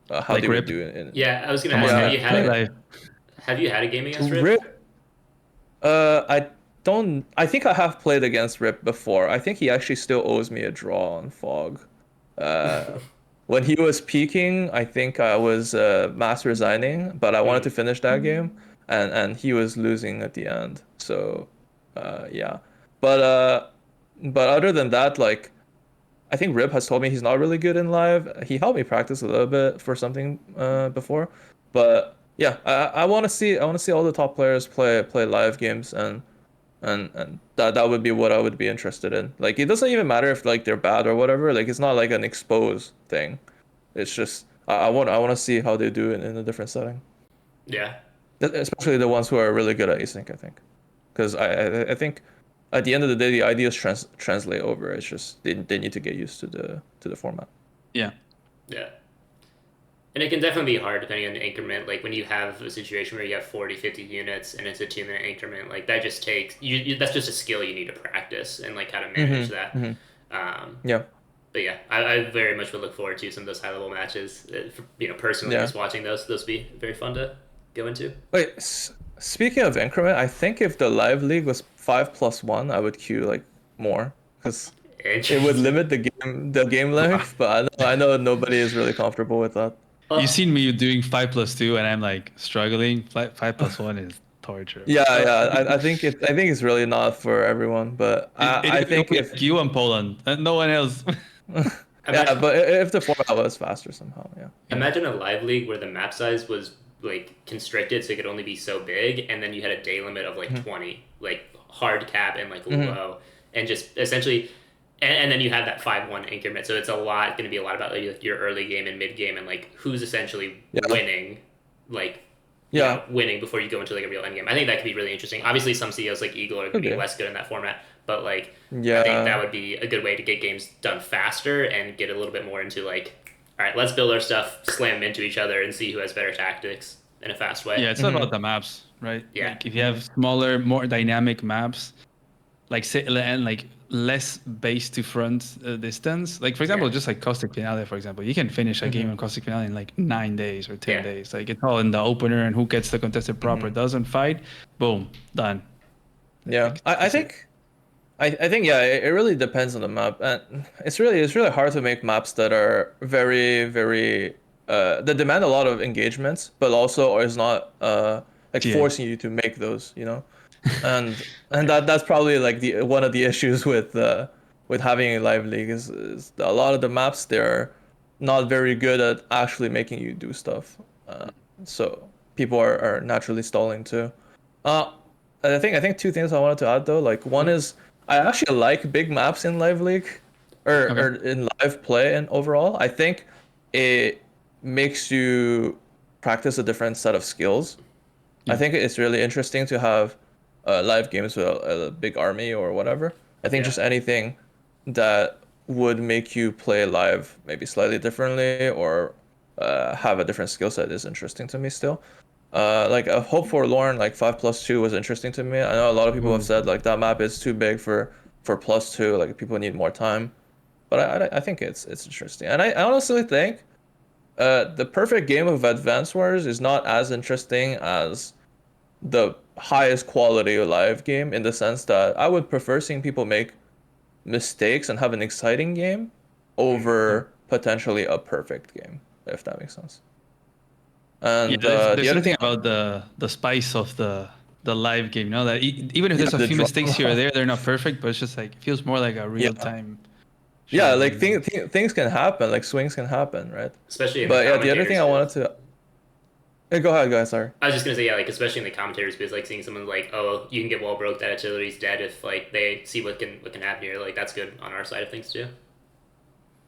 how Like they Rip? would do it. Yeah, I was gonna Come ask, on, have you had a game against Rip? Rip. I don't. I think I have played against Rip before. I think he actually still owes me a draw on Fog. Uh, when he was peaking, I think I was mass resigning, but I wanted to finish that game, and he was losing at the end. So, yeah. But other than that, like, I think Rip has told me he's not really good in live. He helped me practice a little bit for something before, but yeah, I want to see all the top players play live games, and that would be what I would be interested in. Like it doesn't even matter if like they're bad or whatever. Like it's not like an expose thing. It's just I want to see how they do it in a different setting. Yeah. Especially the ones who are really good at async, I think, because I think at the end of the day the ideas translate over. It's just they need to get used to the format. Yeah. Yeah. And it can definitely be hard depending on the increment. Like when you have a situation where you have 40, 50 units and it's a 2-minute increment, like that just takes that's just a skill you need to practice and like how to manage that. Yeah. yeah, I very much would look forward to some of those high level matches. Personally, Yeah. just watching those would be very fun to go into. Wait, speaking of increment, I think if the live league was 5+1, I would queue like more because it would Interesting. limit the game length. But I know nobody is really comfortable with that. You've seen me doing 5+2, and I'm like struggling. 5+1 is torture. Yeah, I think it's really not for everyone. But I It think only if like you and Poland, and no one else. yeah, but if the format was faster somehow, yeah. Imagine a live league where the map size was like constricted, so it could only be so big, and then you had a day limit of like 20, like hard cap and like low, and just essentially, and then you have that 5-1 increment. So it's going to be a lot about like your early game and mid game, and like who's essentially winning, like winning before you go into like a real end game. I think that could be really interesting. Obviously, some CEOs like Eagle are going to be less good in that format, but like I think that would be a good way to get games done faster and get a little bit more into like, all right, let's build our stuff, slam into each other, and see who has better tactics in a fast way. Yeah, it's not about the maps, right? Yeah. Like if you have smaller, more dynamic maps, like say, and like less base to front distance. Like for example, just like Caustic Finale, for example, you can finish a game on Caustic Finale in like 9 days or 10 days. Like it's all in the opener, and who gets the contested proper doesn't fight, boom, done. Yeah, I think yeah, it really depends on the map, and it's really hard to make maps that are very that demand a lot of engagements, but also is not like forcing you to make those, and that's probably like the one of the issues with having a live league is a lot of the maps they're not very good at actually making you do stuff, so people are naturally stalling too. I think two things I wanted to add though. Like one is I actually like big maps in live league, or in live play and overall. I think it makes you practice a different set of skills. I think it's really interesting to have live games with a big army or whatever. I think just anything that would make you play live maybe slightly differently or have a different skill set is interesting to me still. Like a Hope Forlorn, like 5+2 was interesting to me. I know a lot of people have said like that map is too big for +2, like people need more time. But I think it's interesting. And I honestly think the perfect game of Advance Wars is not as interesting as the highest quality live game, in the sense that I would prefer seeing people make mistakes and have an exciting game over potentially a perfect game, if that makes sense. And there's the other something thing about the spice of the live game, that even if there's a the few mistakes here or drama. there, they're not perfect, but it's just like it feels more like a real time. Yeah, like things can happen, like swings can happen, right? Especially in But the the other thing I wanted to go ahead, sorry. I was just gonna say, like especially in the commentators, because like seeing someone like, oh, you can get wall broke, that artillery's dead if like they see what can happen here, like that's good on our side of things too.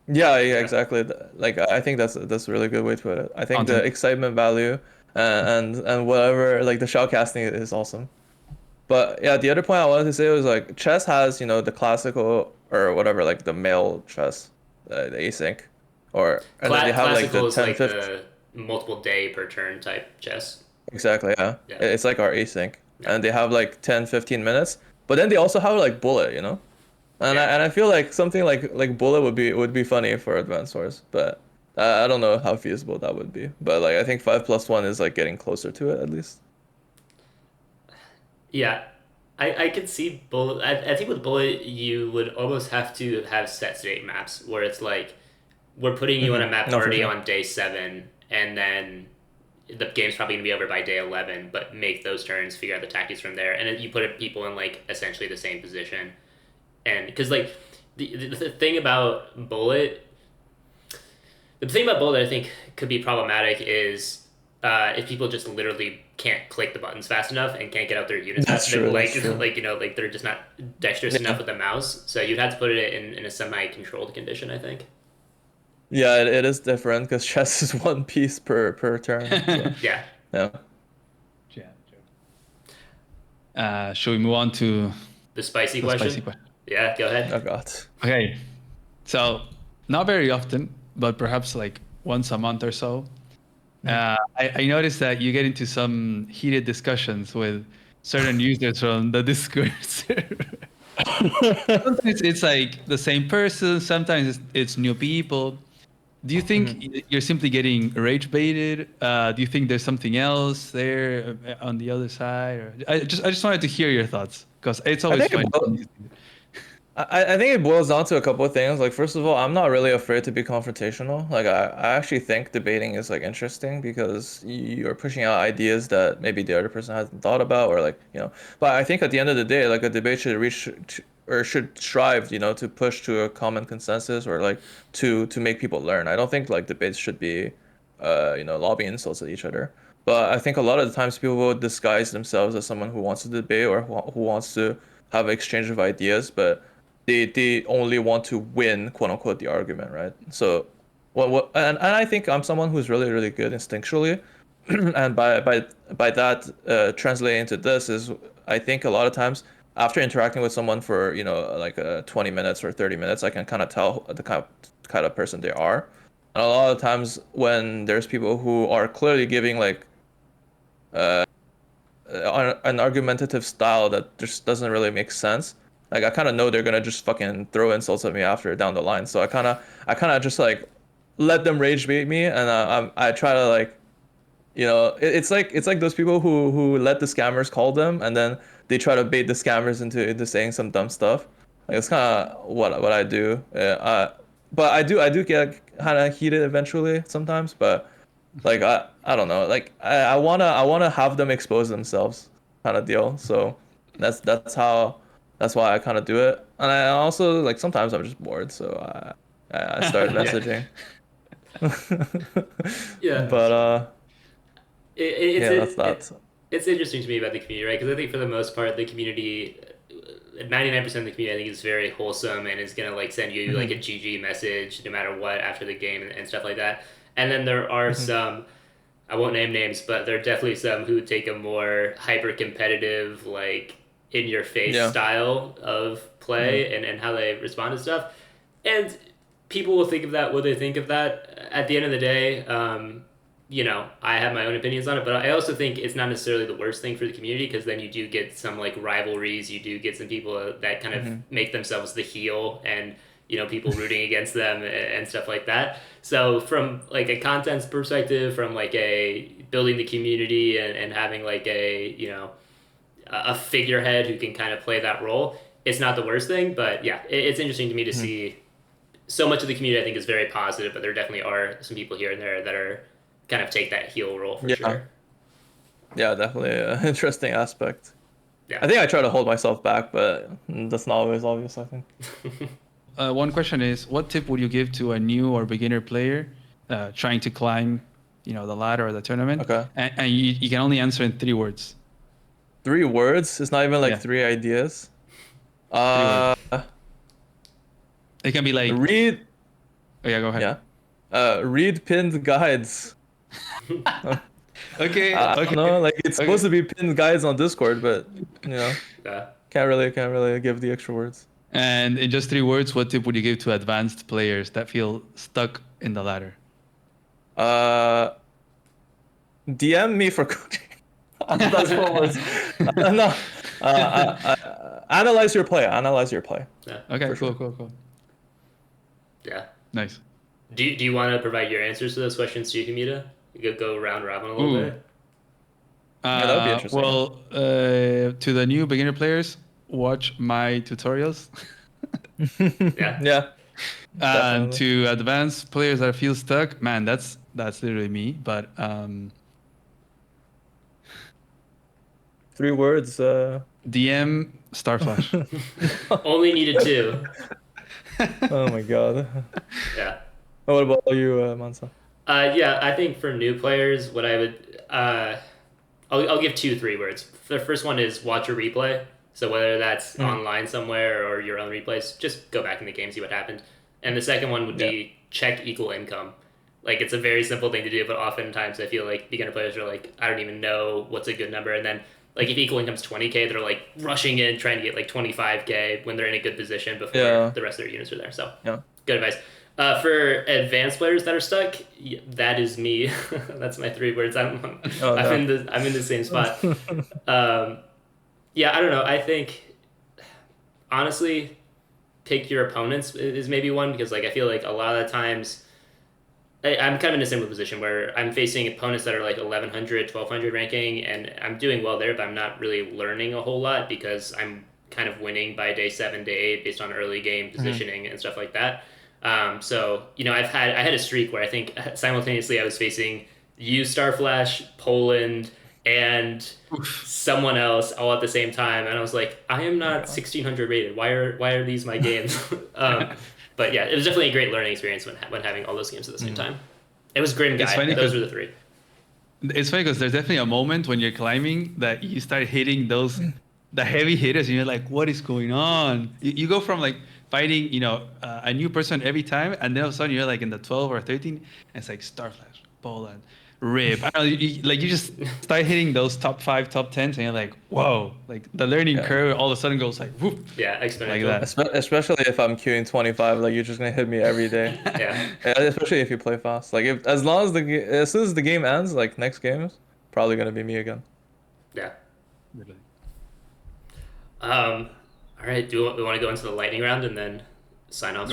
Yeah, exactly. Like I think that's a really good way to put it. I think the excitement value and whatever, like the shoutcasting is awesome. But yeah, the other point I wanted to say was like chess has, the classical or whatever, like the male chess, the async, and then they have like the 10, like 15. the multiple day per turn type chess. Exactly, yeah. It's like our async, and they have like 10, 15 minutes. But then they also have like bullet, And I feel like something like bullet would be funny for Advance Wars, but I don't know how feasible that would be. But like I think 5+1 is like getting closer to it at least. Yeah, I could see bullet. I think with bullet you would almost have to have set state maps where it's like we're putting you on a map already on day 7, and then the game's probably gonna be over by day 11. But make those turns, figure out the tactics from there, and then you put people in like essentially the same position. And because like the thing about bullet, I think could be problematic is if people just literally can't click the buttons fast enough and can't get out their units fast enough, like they're just not dexterous enough with the mouse. So you'd have to put it in a semi-controlled condition, I think. Yeah, it is different because chess is one piece per turn. So. Yeah. Should we move on to the spicy question? Yeah, go ahead. Oh god. Okay, so not very often, but perhaps like once a month or so, I noticed that you get into some heated discussions with certain users from the Discord server. sometimes it's like the same person. Sometimes it's new people. Do you think you're simply getting rage baited? Do you think there's something else there on the other side? Or I just wanted to hear your thoughts because it's always fun. I think it boils down to a couple of things. Like, first of all, I'm not really afraid to be confrontational. Like, I actually think debating is like interesting because you're pushing out ideas that maybe the other person hasn't thought about, or like, you know. But I think at the end of the day, like a debate should or should strive, you know, to push to a common consensus, or like to make people learn. I don't think like debates should be, you know, lobbying insults at each other. But I think a lot of the times people will disguise themselves as someone who wants to debate or who wants to have an exchange of ideas, but they only want to win, quote unquote, the argument, right? So and I think I'm someone who's really, really good instinctually. And by that translating into this is, I think a lot of times after interacting with someone for, you know, like 20 minutes or 30 minutes, I can kind of tell the kind of person they are. And a lot of times when there's people who are clearly giving like an argumentative style that just doesn't really make sense, like I kind of know they're gonna just fucking throw insults at me after down the line. So I kind of just like let them rage bait me, and I try to like, you know, it's like those people who let the scammers call them, and then they try to bait the scammers into saying some dumb stuff. Like it's kind of what I do. But I do get kind of heated eventually sometimes. But like I don't know. Like I wanna have them expose themselves, kind of deal. So that's why I kind of do it. And I also like sometimes I'm just bored, so I start messaging. Yeah. But it's interesting to me about the community, right? Because I think for the most part, the community, 99% of the community, I think is very wholesome and is gonna like send you like a GG message no matter what after the game and stuff like that. And then there are some, I won't name names, but there are definitely some who take a more hyper competitive, like in your face style of play and how they respond to stuff. And people will think of that what they think of that. At the end of the day, you know, I have my own opinions on it, but I also think it's not necessarily the worst thing for the community, because then you do get some like rivalries. You do get some people that kind of make themselves the heel, and you know, people rooting against them and stuff like that. So from like a contents perspective, from like a building the community and having like a, you know, a figurehead who can kind of play that role, it's not the worst thing. But yeah, it's interesting to me to see so much of the community. I think is very positive, but there definitely are some people here and there that are kind of take that heel role for sure. Yeah, definitely an interesting aspect. Yeah. I think I try to hold myself back, but that's not always obvious, I think. One question is, what tip would you give to a new or beginner player trying to climb, you know, the ladder or the tournament? Okay. And you can only answer in 3 words. 3 words? It's not even like 3 ideas. 3 words. It can be like read. Oh yeah, go ahead. Yeah. Read pinned guides. Okay. I don't know, like it's supposed to be pinned guides on Discord, but you know, can't really give the extra words. And in just 3 words, what tip would you give to advanced players that feel stuck in the ladder? DM me for coaching. That's 4 words. No. Analyze your play. Yeah. Okay, cool. Yeah. Nice. Do you want to provide your answers to those questions too, Humita? You go round robin a little bit. Yeah, that would be interesting. Well, to the new beginner players, watch my tutorials. Yeah. And to advanced players that feel stuck, man, that's literally me. But 3 words. DM StarFlash. Only needed 2. Oh my god. Yeah. What about you, Mansa? Yeah, I think for new players, what I would, I'll give 3 words. The first one is watch a replay. So whether that's online somewhere or your own replays, just go back in the game, see what happened. And the second one would be check equal income. Like, it's a very simple thing to do, but oftentimes I feel like beginner players are like, I don't even know what's a good number. And then, like, if equal income's 20K, they're like rushing in, trying to get like 25K when they're in a good position before the rest of their units are there. So good advice. For advanced players that are stuck, that is me. That's my 3 words. I'm in the same spot. Yeah, I don't know. I think honestly, pick your opponents is maybe one, because like I feel like a lot of the times I'm kind of in a similar position where I'm facing opponents that are like 1100, 1200 ranking, and I'm doing well there, but I'm not really learning a whole lot because I'm kind of winning by day 7, day 8 based on early game positioning and stuff like that. So I had a streak where I think simultaneously I was facing you, StarFlash, Poland, and someone else all at the same time, and I was like, I am not 1600 rated. Why are these my games? But yeah, it was definitely a great learning experience when having all those games at the same time. It was Grim Guy. Those were the 3. It's funny because there's definitely a moment when you're climbing that you start hitting the heavy hitters, and you're like, what is going on? You go from like fighting, a new person every time, and then all of a sudden you're like in the 12 or 13, and it's like StarFlash, Poland, Rip. I don't know, you just start hitting those top 5, top 10s, and you're like, whoa! Like the learning curve all of a sudden goes like, whoop. Yeah, exponential. Like that. Especially if I'm queuing 25, like you're just gonna hit me every day. Yeah. Especially if you play fast. Like as soon as the game ends, like next game is probably gonna be me again. Yeah. All right. Do we want to go into the lightning round and then sign off?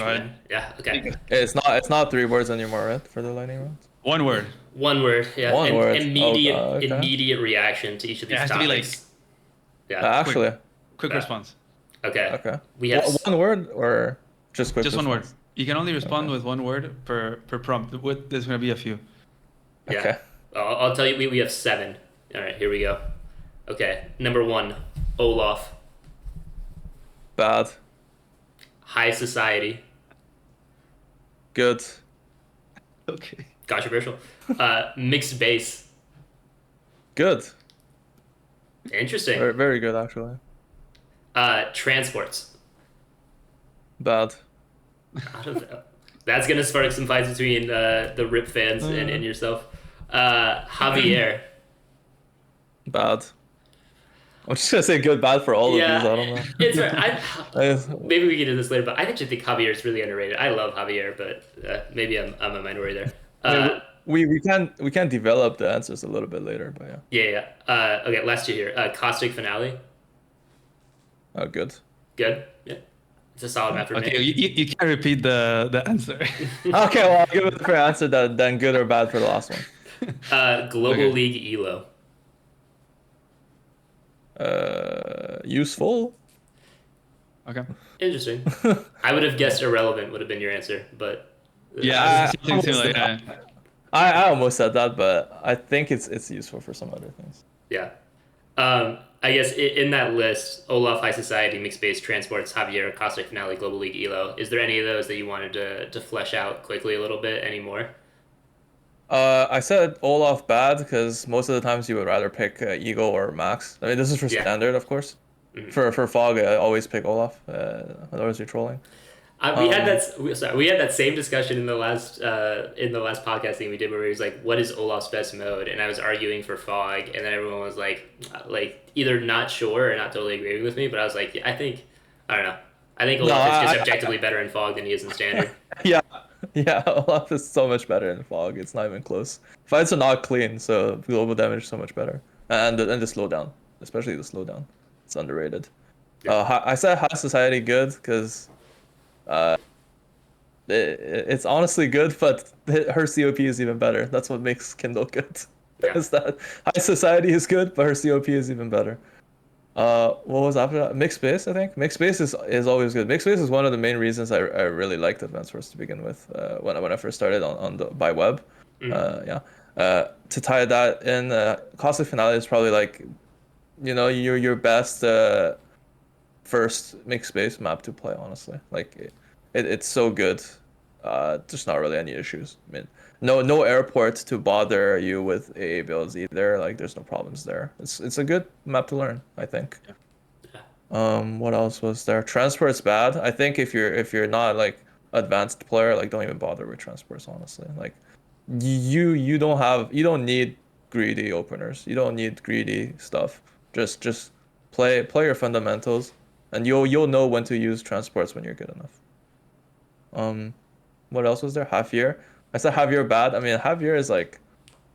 Yeah. Okay. It's not 3 words anymore, right? For the lightning round. One word. One word. Yeah. One word. Immediate reaction to each of these topics. To be like, yeah. Actually. Quick response. Okay. Okay. We have one word or just quick. Just response? one word. You can only respond with one word per prompt. There's gonna be a few. Yeah. Okay. I'll tell you. We have 7. All right. Here we go. Okay. Number 1, Olaf. Bad. High society. Good. Okay. Controversial. Mixed base. Good. Interesting. Very, very good, actually. Transports. Bad. I don't know. That's gonna spark some fights between the Rip fans and yourself. Javier. Bad. I'm just gonna say good, bad for all of these. I don't know. It's right. Maybe we can do this later, but I actually think Javier is really underrated. I love Javier, but maybe I'm a minority there. We can develop the answers a little bit later, but yeah. Yeah. Okay, last 2 here. Caustic Finale. Oh, good. Good. Yeah. It's a solid map for Okay, me. you can't repeat the answer. Okay, well, I'll give it a fair answer then good or bad for the last one. Global League Elo. Useful. Okay. Interesting. I would have guessed irrelevant would have been your answer, but Yeah, I almost said that, but I think it's useful for some other things. yeah. I guess in that list, Olaf, High Society, Mixed Base, Transports, Javier, Caustic Finale, Global League Elo. Is there any of those that you wanted to flesh out quickly a little bit anymore? I said Olaf bad because most of the times you would rather pick Eagle or Max. I mean, this is for standard, of course. Mm-hmm. For Fog, I always pick Olaf. Otherwise, you're trolling. We had that same discussion in the last podcast thing we did, where it was like, what is Olaf's best mode? And I was arguing for Fog, and then everyone was like either not sure or not totally agreeing with me. But I was like, I don't know. I think Olaf is just objectively better in Fog than he is in standard. Yeah, Olaf is so much better in Fog. It's not even close. Fights are not clean, so global damage is so much better, and the slowdown, especially the slowdown, it's underrated. Yeah. I said High Society good because. It's honestly good, but her COP is even better. That's what makes Kindle good. Yeah. Is that High Society is good, but her COP is even better. What was after that? Mixed Base, I think. Mixed Base is always good. Mixed Base is one of the main reasons I really liked Advanced Wars to begin with. When I first started by web. To tie that in, Caustic Finale is probably like, your best first Mixed Base map to play. Honestly, like it's so good. There's not really any issues. I mean, no airport to bother you with AA builds either. Like there's no problems there. It's a good map to learn, I think. What else was there? Transport's bad. I think if you're not like advanced player, like don't even bother with transports, honestly. Like you don't need greedy openers. You don't need greedy stuff. Just play your fundamentals, and you'll know when to use transports when you're good enough. What else was there? Javier. I said Javier bad. I mean, Javier is like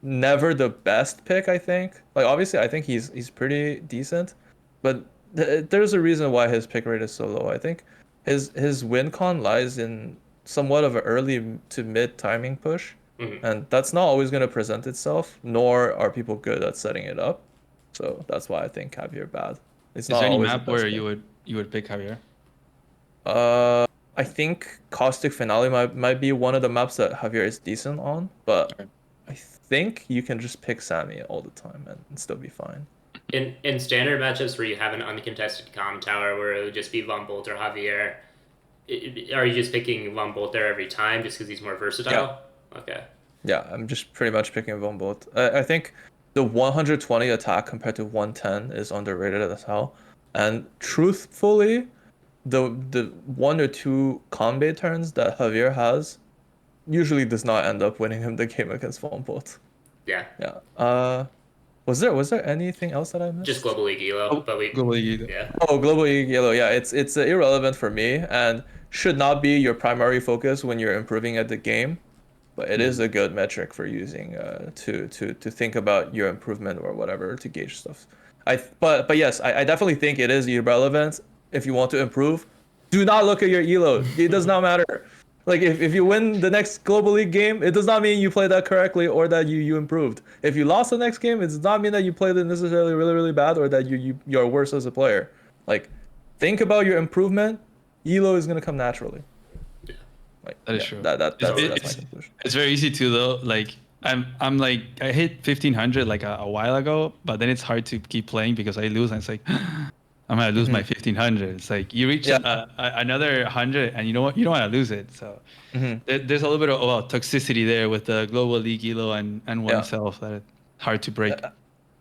never the best pick, I think. Like obviously I think he's pretty decent, but there's a reason why his pick rate is so low. I think his win con lies in somewhat of an early to mid timing push, and that's not always going to present itself. Nor are people good at setting it up. So that's why I think Caviar bad. It's Is not there any always the map best where pick. you would pick Javier? I think Caustic Finale might be one of the maps that Javier is decent on, but Okay. I think you can just pick Sammy all the time and still be fine. In standard matchups where you have an uncontested comm tower where it would just be Von Bolt or Javier, are you just picking Von Bolt there every time just because he's more versatile? Yeah. Okay. Yeah, I'm just pretty much picking Von Bolt. I think the 120 attack compared to 110 is underrated as hell. And truthfully, the one or two combat turns that Javier has usually does not end up winning him the game against Von Bolt. Yeah. Yeah. Was there anything else that I missed? Just Global League Elo, but we Global League. yeah. Oh, Global League Yellow. Yeah, it's irrelevant for me and should not be your primary focus when you're improving at the game, but it is a good metric for using to think about your improvement or whatever to gauge stuff. But yes, I definitely think it is irrelevant if you want to improve. Do not look at your elo. It does not matter. Like if you win the next Global League game, it does not mean you played that correctly or that you improved. If you lost the next game, it does not mean that you played it necessarily really, really bad or that you're worse as a player. Like think about your improvement. Elo is gonna come naturally. Like That is true. That's my It's conclusion. it's very easy to though. Like I'm like I hit 1500 like a while ago, but then it's hard to keep playing because I lose and it's like I'm gonna lose my 1500. It's like you reach another 100 and you know what, you don't want to lose it. So there's a little bit of toxicity there with the global league elo and oneself that it's hard to break.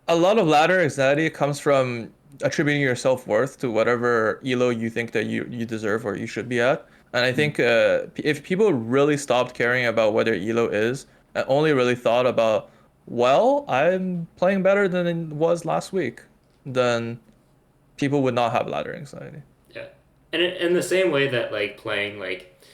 A lot of ladder anxiety comes from attributing your self-worth to whatever elo you think that you deserve or you should be at. And I think if people really stopped caring about whether elo is and only really thought about, well, I'm playing better than it was last week, then people would not have ladder anxiety. Yeah. And in the same way that like playing like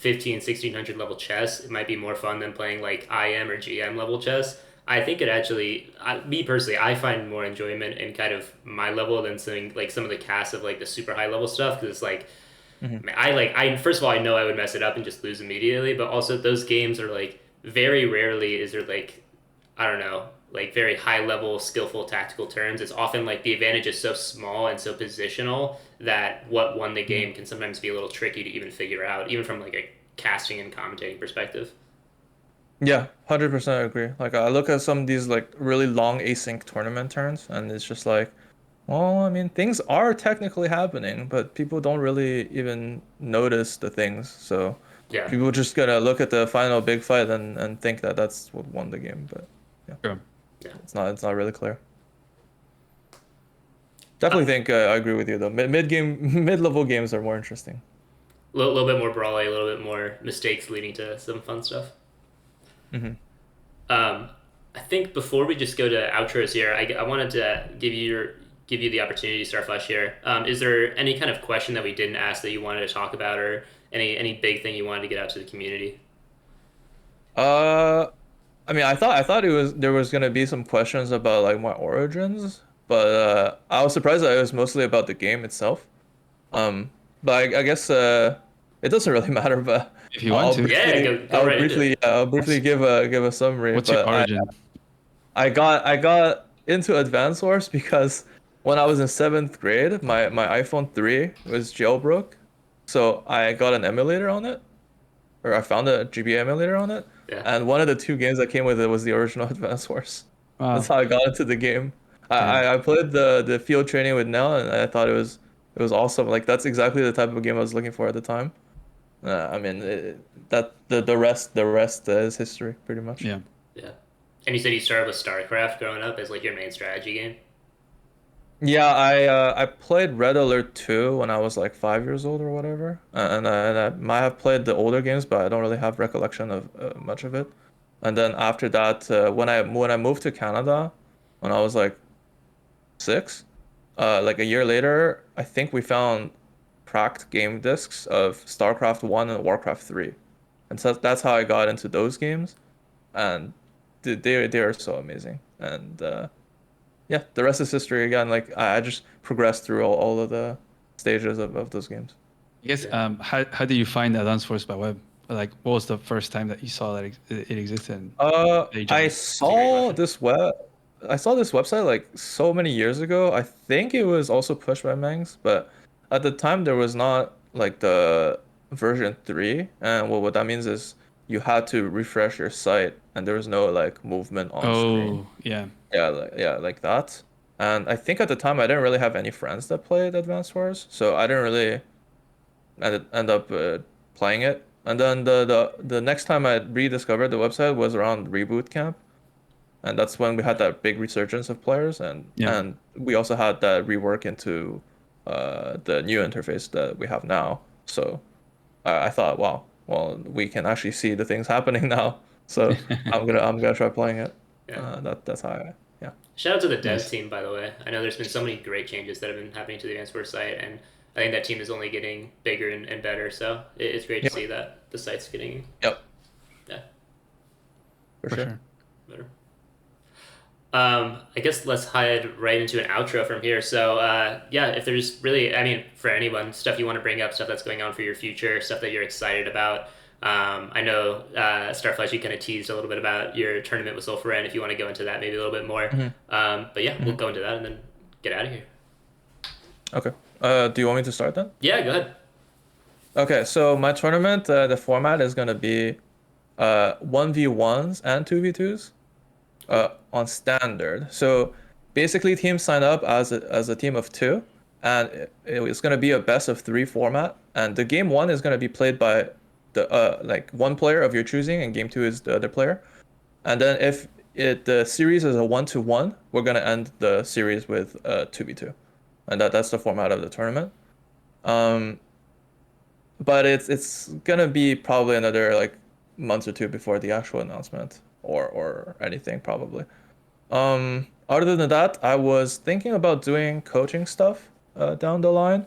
1600 level chess, it might be more fun than playing like IM or GM level chess. I think it actually, me personally, I find more enjoyment in kind of my level than something like some of the casts of like the super high level stuff because it's like, I first of all I know I would mess it up and just lose immediately, but also those games are like very rarely is there like I don't know like very high level skillful tactical turns. It's often like the advantage is so small and so positional that what won the game can sometimes be a little tricky to even figure out, even from like a casting and commentating perspective. Yeah, 100% agree. Like I look at some of these like really long async tournament turns and it's just like, well, I mean, things are technically happening, but people don't really even notice the things. So Yeah. people just gonna look at the final big fight and think that that's what won the game. But yeah, Sure. Yeah. it's not really clear. Definitely think I agree with you though. Mid level games are more interesting. Little bit more brawly, a little bit more mistakes leading to some fun stuff. I think before we just go to outros here, I wanted to give you the opportunity to StarFlash here. Is there any kind of question that we didn't ask that you wanted to talk about, or any big thing you wanted to get out to the community? I mean, I thought there was gonna be some questions about like my origins, but I was surprised that it was mostly about the game itself. But I guess it doesn't really matter. But If you want to. Yeah, go right into it. I'll briefly give a summary. What's your But origin? I got into Advanced Wars because when I was in 7th grade, my iPhone 3 was jailbroke, so I got an emulator on it, or I found a GBA emulator on it, Yeah. and one of the two games that came with it was the original Advanced Wars. Wow. That's how I got into the game. I played the field training with Nell, and I thought it was awesome. Like that's exactly the type of game I was looking for at the time. I mean, the rest is history, pretty much. Yeah. Yeah. And you said you started with StarCraft growing up as like your main strategy game. Yeah, I played Red Alert 2 when I was like 5 years old or whatever, and I might have played the older games, but I don't really have recollection of much of it. And then after that, when I moved to Canada, when I was like 6, like a year later, I think we found cracked game discs of StarCraft 1 and Warcraft 3, and so that's how I got into those games, and they are so amazing. And yeah, the rest is history again. Like I just progressed through all of the stages of those games. I guess how did you find Advanced Wars by Web? Like, what was the first time that you saw that it existed? That you I joined? That's a great saw question. this I saw this website like so many years ago. I think it was also pushed by Mangs, but at the time there was not like the version 3. And what that means is you had to refresh your site and there was no like movement on screen. Oh, yeah. Yeah, like that. And I think at the time I didn't really have any friends that played Advanced Wars, so I didn't really end up playing it. And then the next time I rediscovered the website was around Reboot Camp, and that's when we had that big resurgence of players, Yeah. and we also had that rework into the new interface that we have now. So I thought, wow, well we can actually see the things happening now. So I'm gonna try playing it. Yeah. That's how yeah. Shout out to the dev Nice. team, by the way. I know there's been so many great changes that have been happening to the Advanced Wars site, and I think that team is only getting bigger and better. So it's great to Yep. see that the site's getting Yep. yeah For For sure. sure. better. I guess let's head right into an outro from here. So, yeah, if there's really, I mean, for anyone, stuff you want to bring up, stuff that's going on for your future, stuff that you're excited about. I know StarFlash, you kind of teased a little bit about your tournament with Sulfuren. If you want to go into that maybe a little bit more. Hmm. But yeah, we'll go into that and then get out of here. Okay. Do you want me to start then? Yeah, go ahead. Okay, so my tournament, the format is gonna be 1v1s and 2v2s on standard. So basically teams sign up as a team of 2, and it's gonna be a best of 3 format. And the game 1 is gonna be played by the like one player of your choosing, and game 2 is the other player. And then if the series is a 1-1, we're gonna end the series with 2v2, and that's the format of the tournament. Um, but it's gonna be probably another like month or two before the actual announcement or anything probably. Other than that, I was thinking about doing coaching stuff down the line,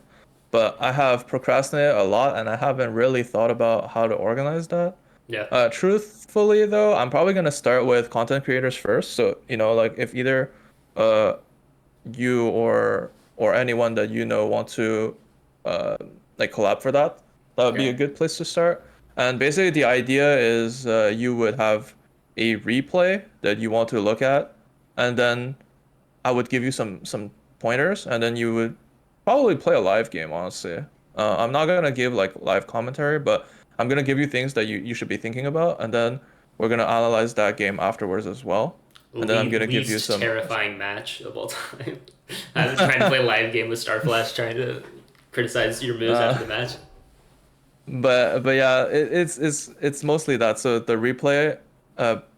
but I have procrastinated a lot and I haven't really thought about how to organize that. Yeah. Truthfully though, I'm probably gonna start with content creators first. So, like if either uh you or anyone that you know want to uh like collab for that, that would be Okay. a good place to start. And basically the idea is you would have a replay that you want to look at, and then I would give you some pointers, and then you would probably play a live game, honestly. I'm not gonna give like live commentary, but I'm gonna give you things that you should be thinking about, and then we're gonna analyze that game afterwards as well. And then I'm gonna give you Least some. terrifying match of all time. I was trying to play a live game with StarFlash, trying to criticize your moves after Uh, the match. but yeah, it's mostly that. So the replay,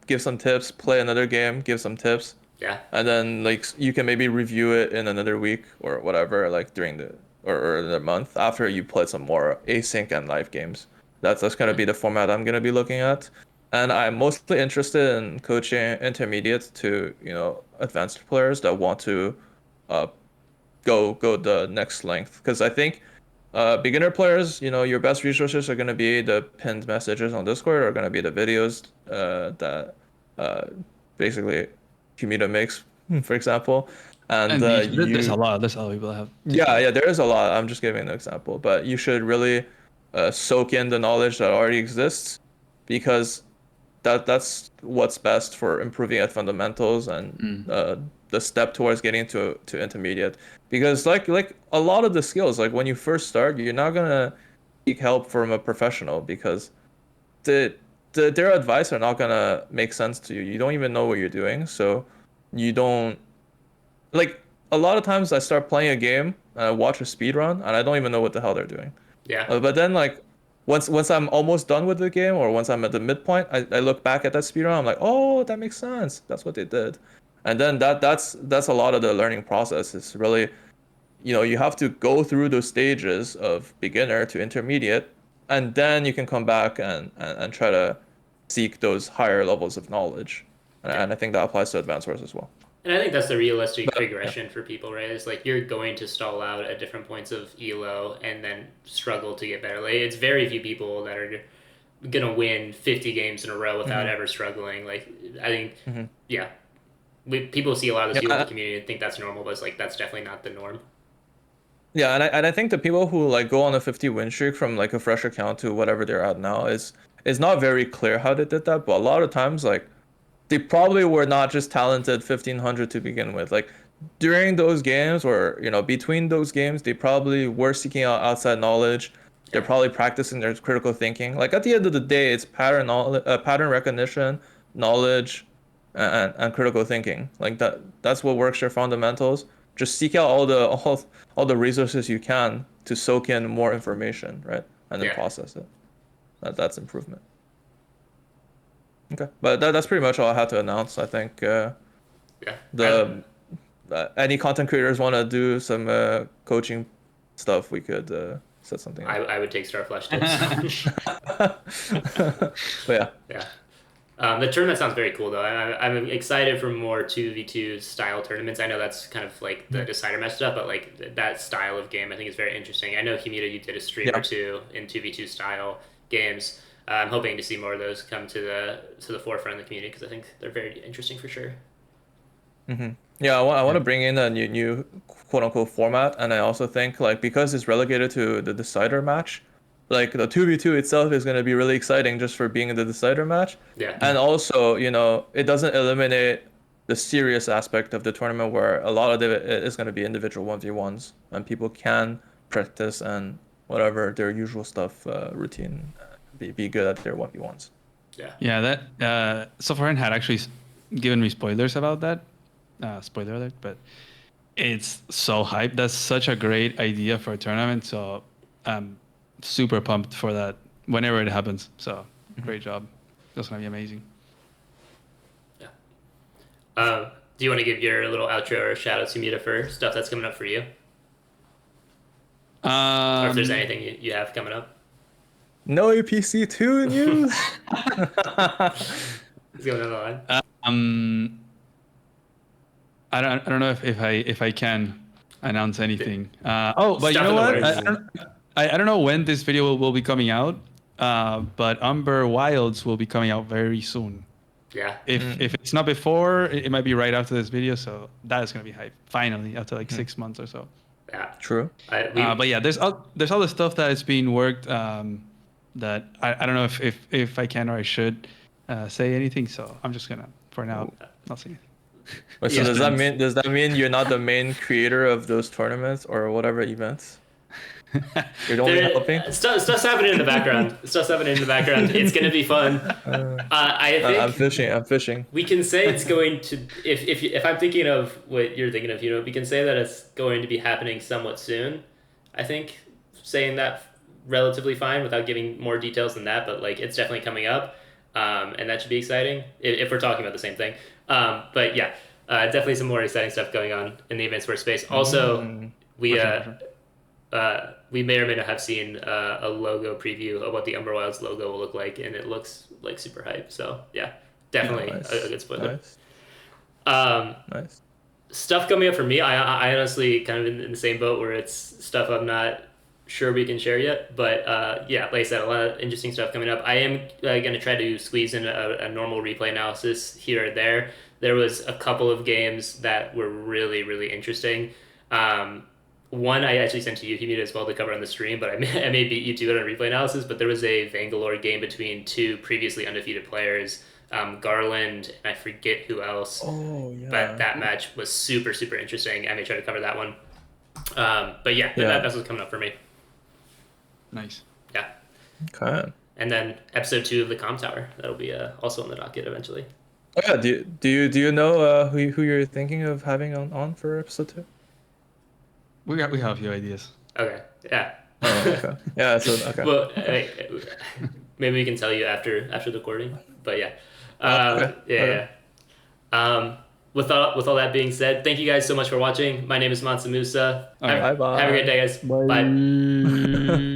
give some tips, play another game, give some tips, Yeah. and then like you can maybe review it in another week or whatever, like during or the month after you play some more async and live games. That's gonna be the format I'm gonna be looking at. And I'm mostly interested in coaching intermediate to, advanced players that want to uh go the next length. Because I think beginner players, your best resources are gonna be the pinned messages on Discord, are gonna be the videos that uh basically Humita makes, for example. And And there's a you lot. There's a lot of people that have yeah, tutorials. there is a lot. I'm just giving an example, but you should really soak in the knowledge that already exists, because that's what's best for improving at fundamentals and Mm. the step towards getting to intermediate. Because like a lot of the skills, like when you first start, you're not gonna seek help from a professional, because the, their advice are not gonna make sense to you. You don't even know what you're doing, so you don't like a lot of times I start playing a game and I watch a speed run and I don't even know what the hell they're doing. Yeah. But then like once I'm almost done with the game, or once I'm at the midpoint, I look back at that speed run, I'm like, oh, that makes sense. That's what they did. And then that's a lot of the learning process. It's really, you have to go through those stages of beginner to intermediate, and then you can come back and try to seek those higher levels of knowledge. Yeah. And I think that applies to advanced wars as well. And I think that's the realistic But yeah. progression for people, right? It's like you're going to stall out at different points of elo and then struggle to get better. Like it's very few people that are gonna win 50 games in a row without Hmm. ever struggling. Like I think, Hmm. yeah, people see a lot of this people in the community and think that's normal, but it's like that's definitely not the norm. Yeah, and I think the people who like go on a 50 win streak from like a fresh account to whatever they're at now is not very clear how they did that, but a lot of times like they probably were not just talented 1500 to begin with. Like during those games or between those games, they probably were seeking out outside knowledge. They're probably practicing their critical thinking. Like at the end of the day, it's pattern recognition, knowledge, and critical thinking. Like that's what works your fundamentals. Just seek out all the resources you can to soak in more information, right? And then process it. That's improvement. Okay, but that's pretty much all I had to announce. I think any content creators want to do some coaching stuff, we could set something up. I would take StarFlash tips. But yeah. The tournament sounds very cool though. I'm excited for more 2v2 style tournaments. I know that's kind of like the decider match stuff, but like that style of game I think is very interesting. I know Humita, you did a stream or two in 2v2 style games. I'm hoping to see more of those come to the forefront of the community because I think they're very interesting for sure. Mm-hmm. Yeah, I want to bring in a new quote unquote format, and I also think like because it's relegated to the decider match, like the 2v2 itself is going to be really exciting just for being in the decider match. Yeah. And also, it doesn't eliminate the serious aspect of the tournament where a lot of it is going to be individual 1v1s and people can practice and whatever their usual stuff routine be good at their 1v1s. Yeah, that Soforan had actually given me spoilers about that. Spoiler alert, but it's so hyped. That's such a great idea for a tournament. So I'm super pumped for that whenever it happens. So great job. That's going to be amazing. Yeah. Do you want to give your little outro or shout out to Humita for stuff that's coming up for you? Or if there's anything you have coming up? No APC 2 news. What's going on the line? I don't know if I can announce anything. But you know what? I don't know when this video will be coming out. But Umber Wilds will be coming out very soon. Yeah. If it's not before, it might be right after this video. So that is gonna be hype. Finally, after like 6 months or so. Yeah. True. But yeah, there's all the stuff that is being worked. That I don't know if I can or I should say anything. So I'm just gonna for now not say anything. Wait, so does that mean you're not the main creator of those tournaments or whatever events? You're only helping. Stuff's happening in the background. It's gonna be fun. I think I'm fishing. We can say it's going to. If I'm thinking of what you're thinking of, we can say that it's going to be happening somewhat soon. I think saying that relatively fine without giving more details than that, but like it's definitely coming up, and that should be exciting if we're talking about the same thing. But yeah, definitely some more exciting stuff going on in the Advanced Wars space. Also, we may or may not have seen a logo preview of what the Umber Wilds logo will look like, and it looks like super hype. So yeah, definitely a good spoiler. Nice. Stuff coming up for me, I honestly kind of in the same boat where it's stuff I'm not sure we can share yet, but yeah, like I said, a lot of interesting stuff coming up. I am going to try to squeeze in a normal replay analysis here or there. There was a couple of games that were really, really interesting. One I actually sent to you, Humita, as well to cover on the stream, but I may beat you to it on replay analysis, but there was a Bangalore game between two previously undefeated players, Garland, and I forget who else. Oh, yeah. But that match was super, super interesting. I may try to cover that one. But yeah, that's what's coming up for me. Nice. Yeah. Okay. And then episode 2 of the Comm Tower. That'll be also on the docket eventually. Oh yeah. Do you know who you're thinking of having on for episode 2? We have a few ideas. Okay. Yeah. Oh, okay. Yeah. So okay. Well, maybe we can tell you after the recording. But yeah. Okay. Yeah. With all that being said, thank you guys so much for watching. My name is MansaMusa. Bye. Have a great day, guys. Bye.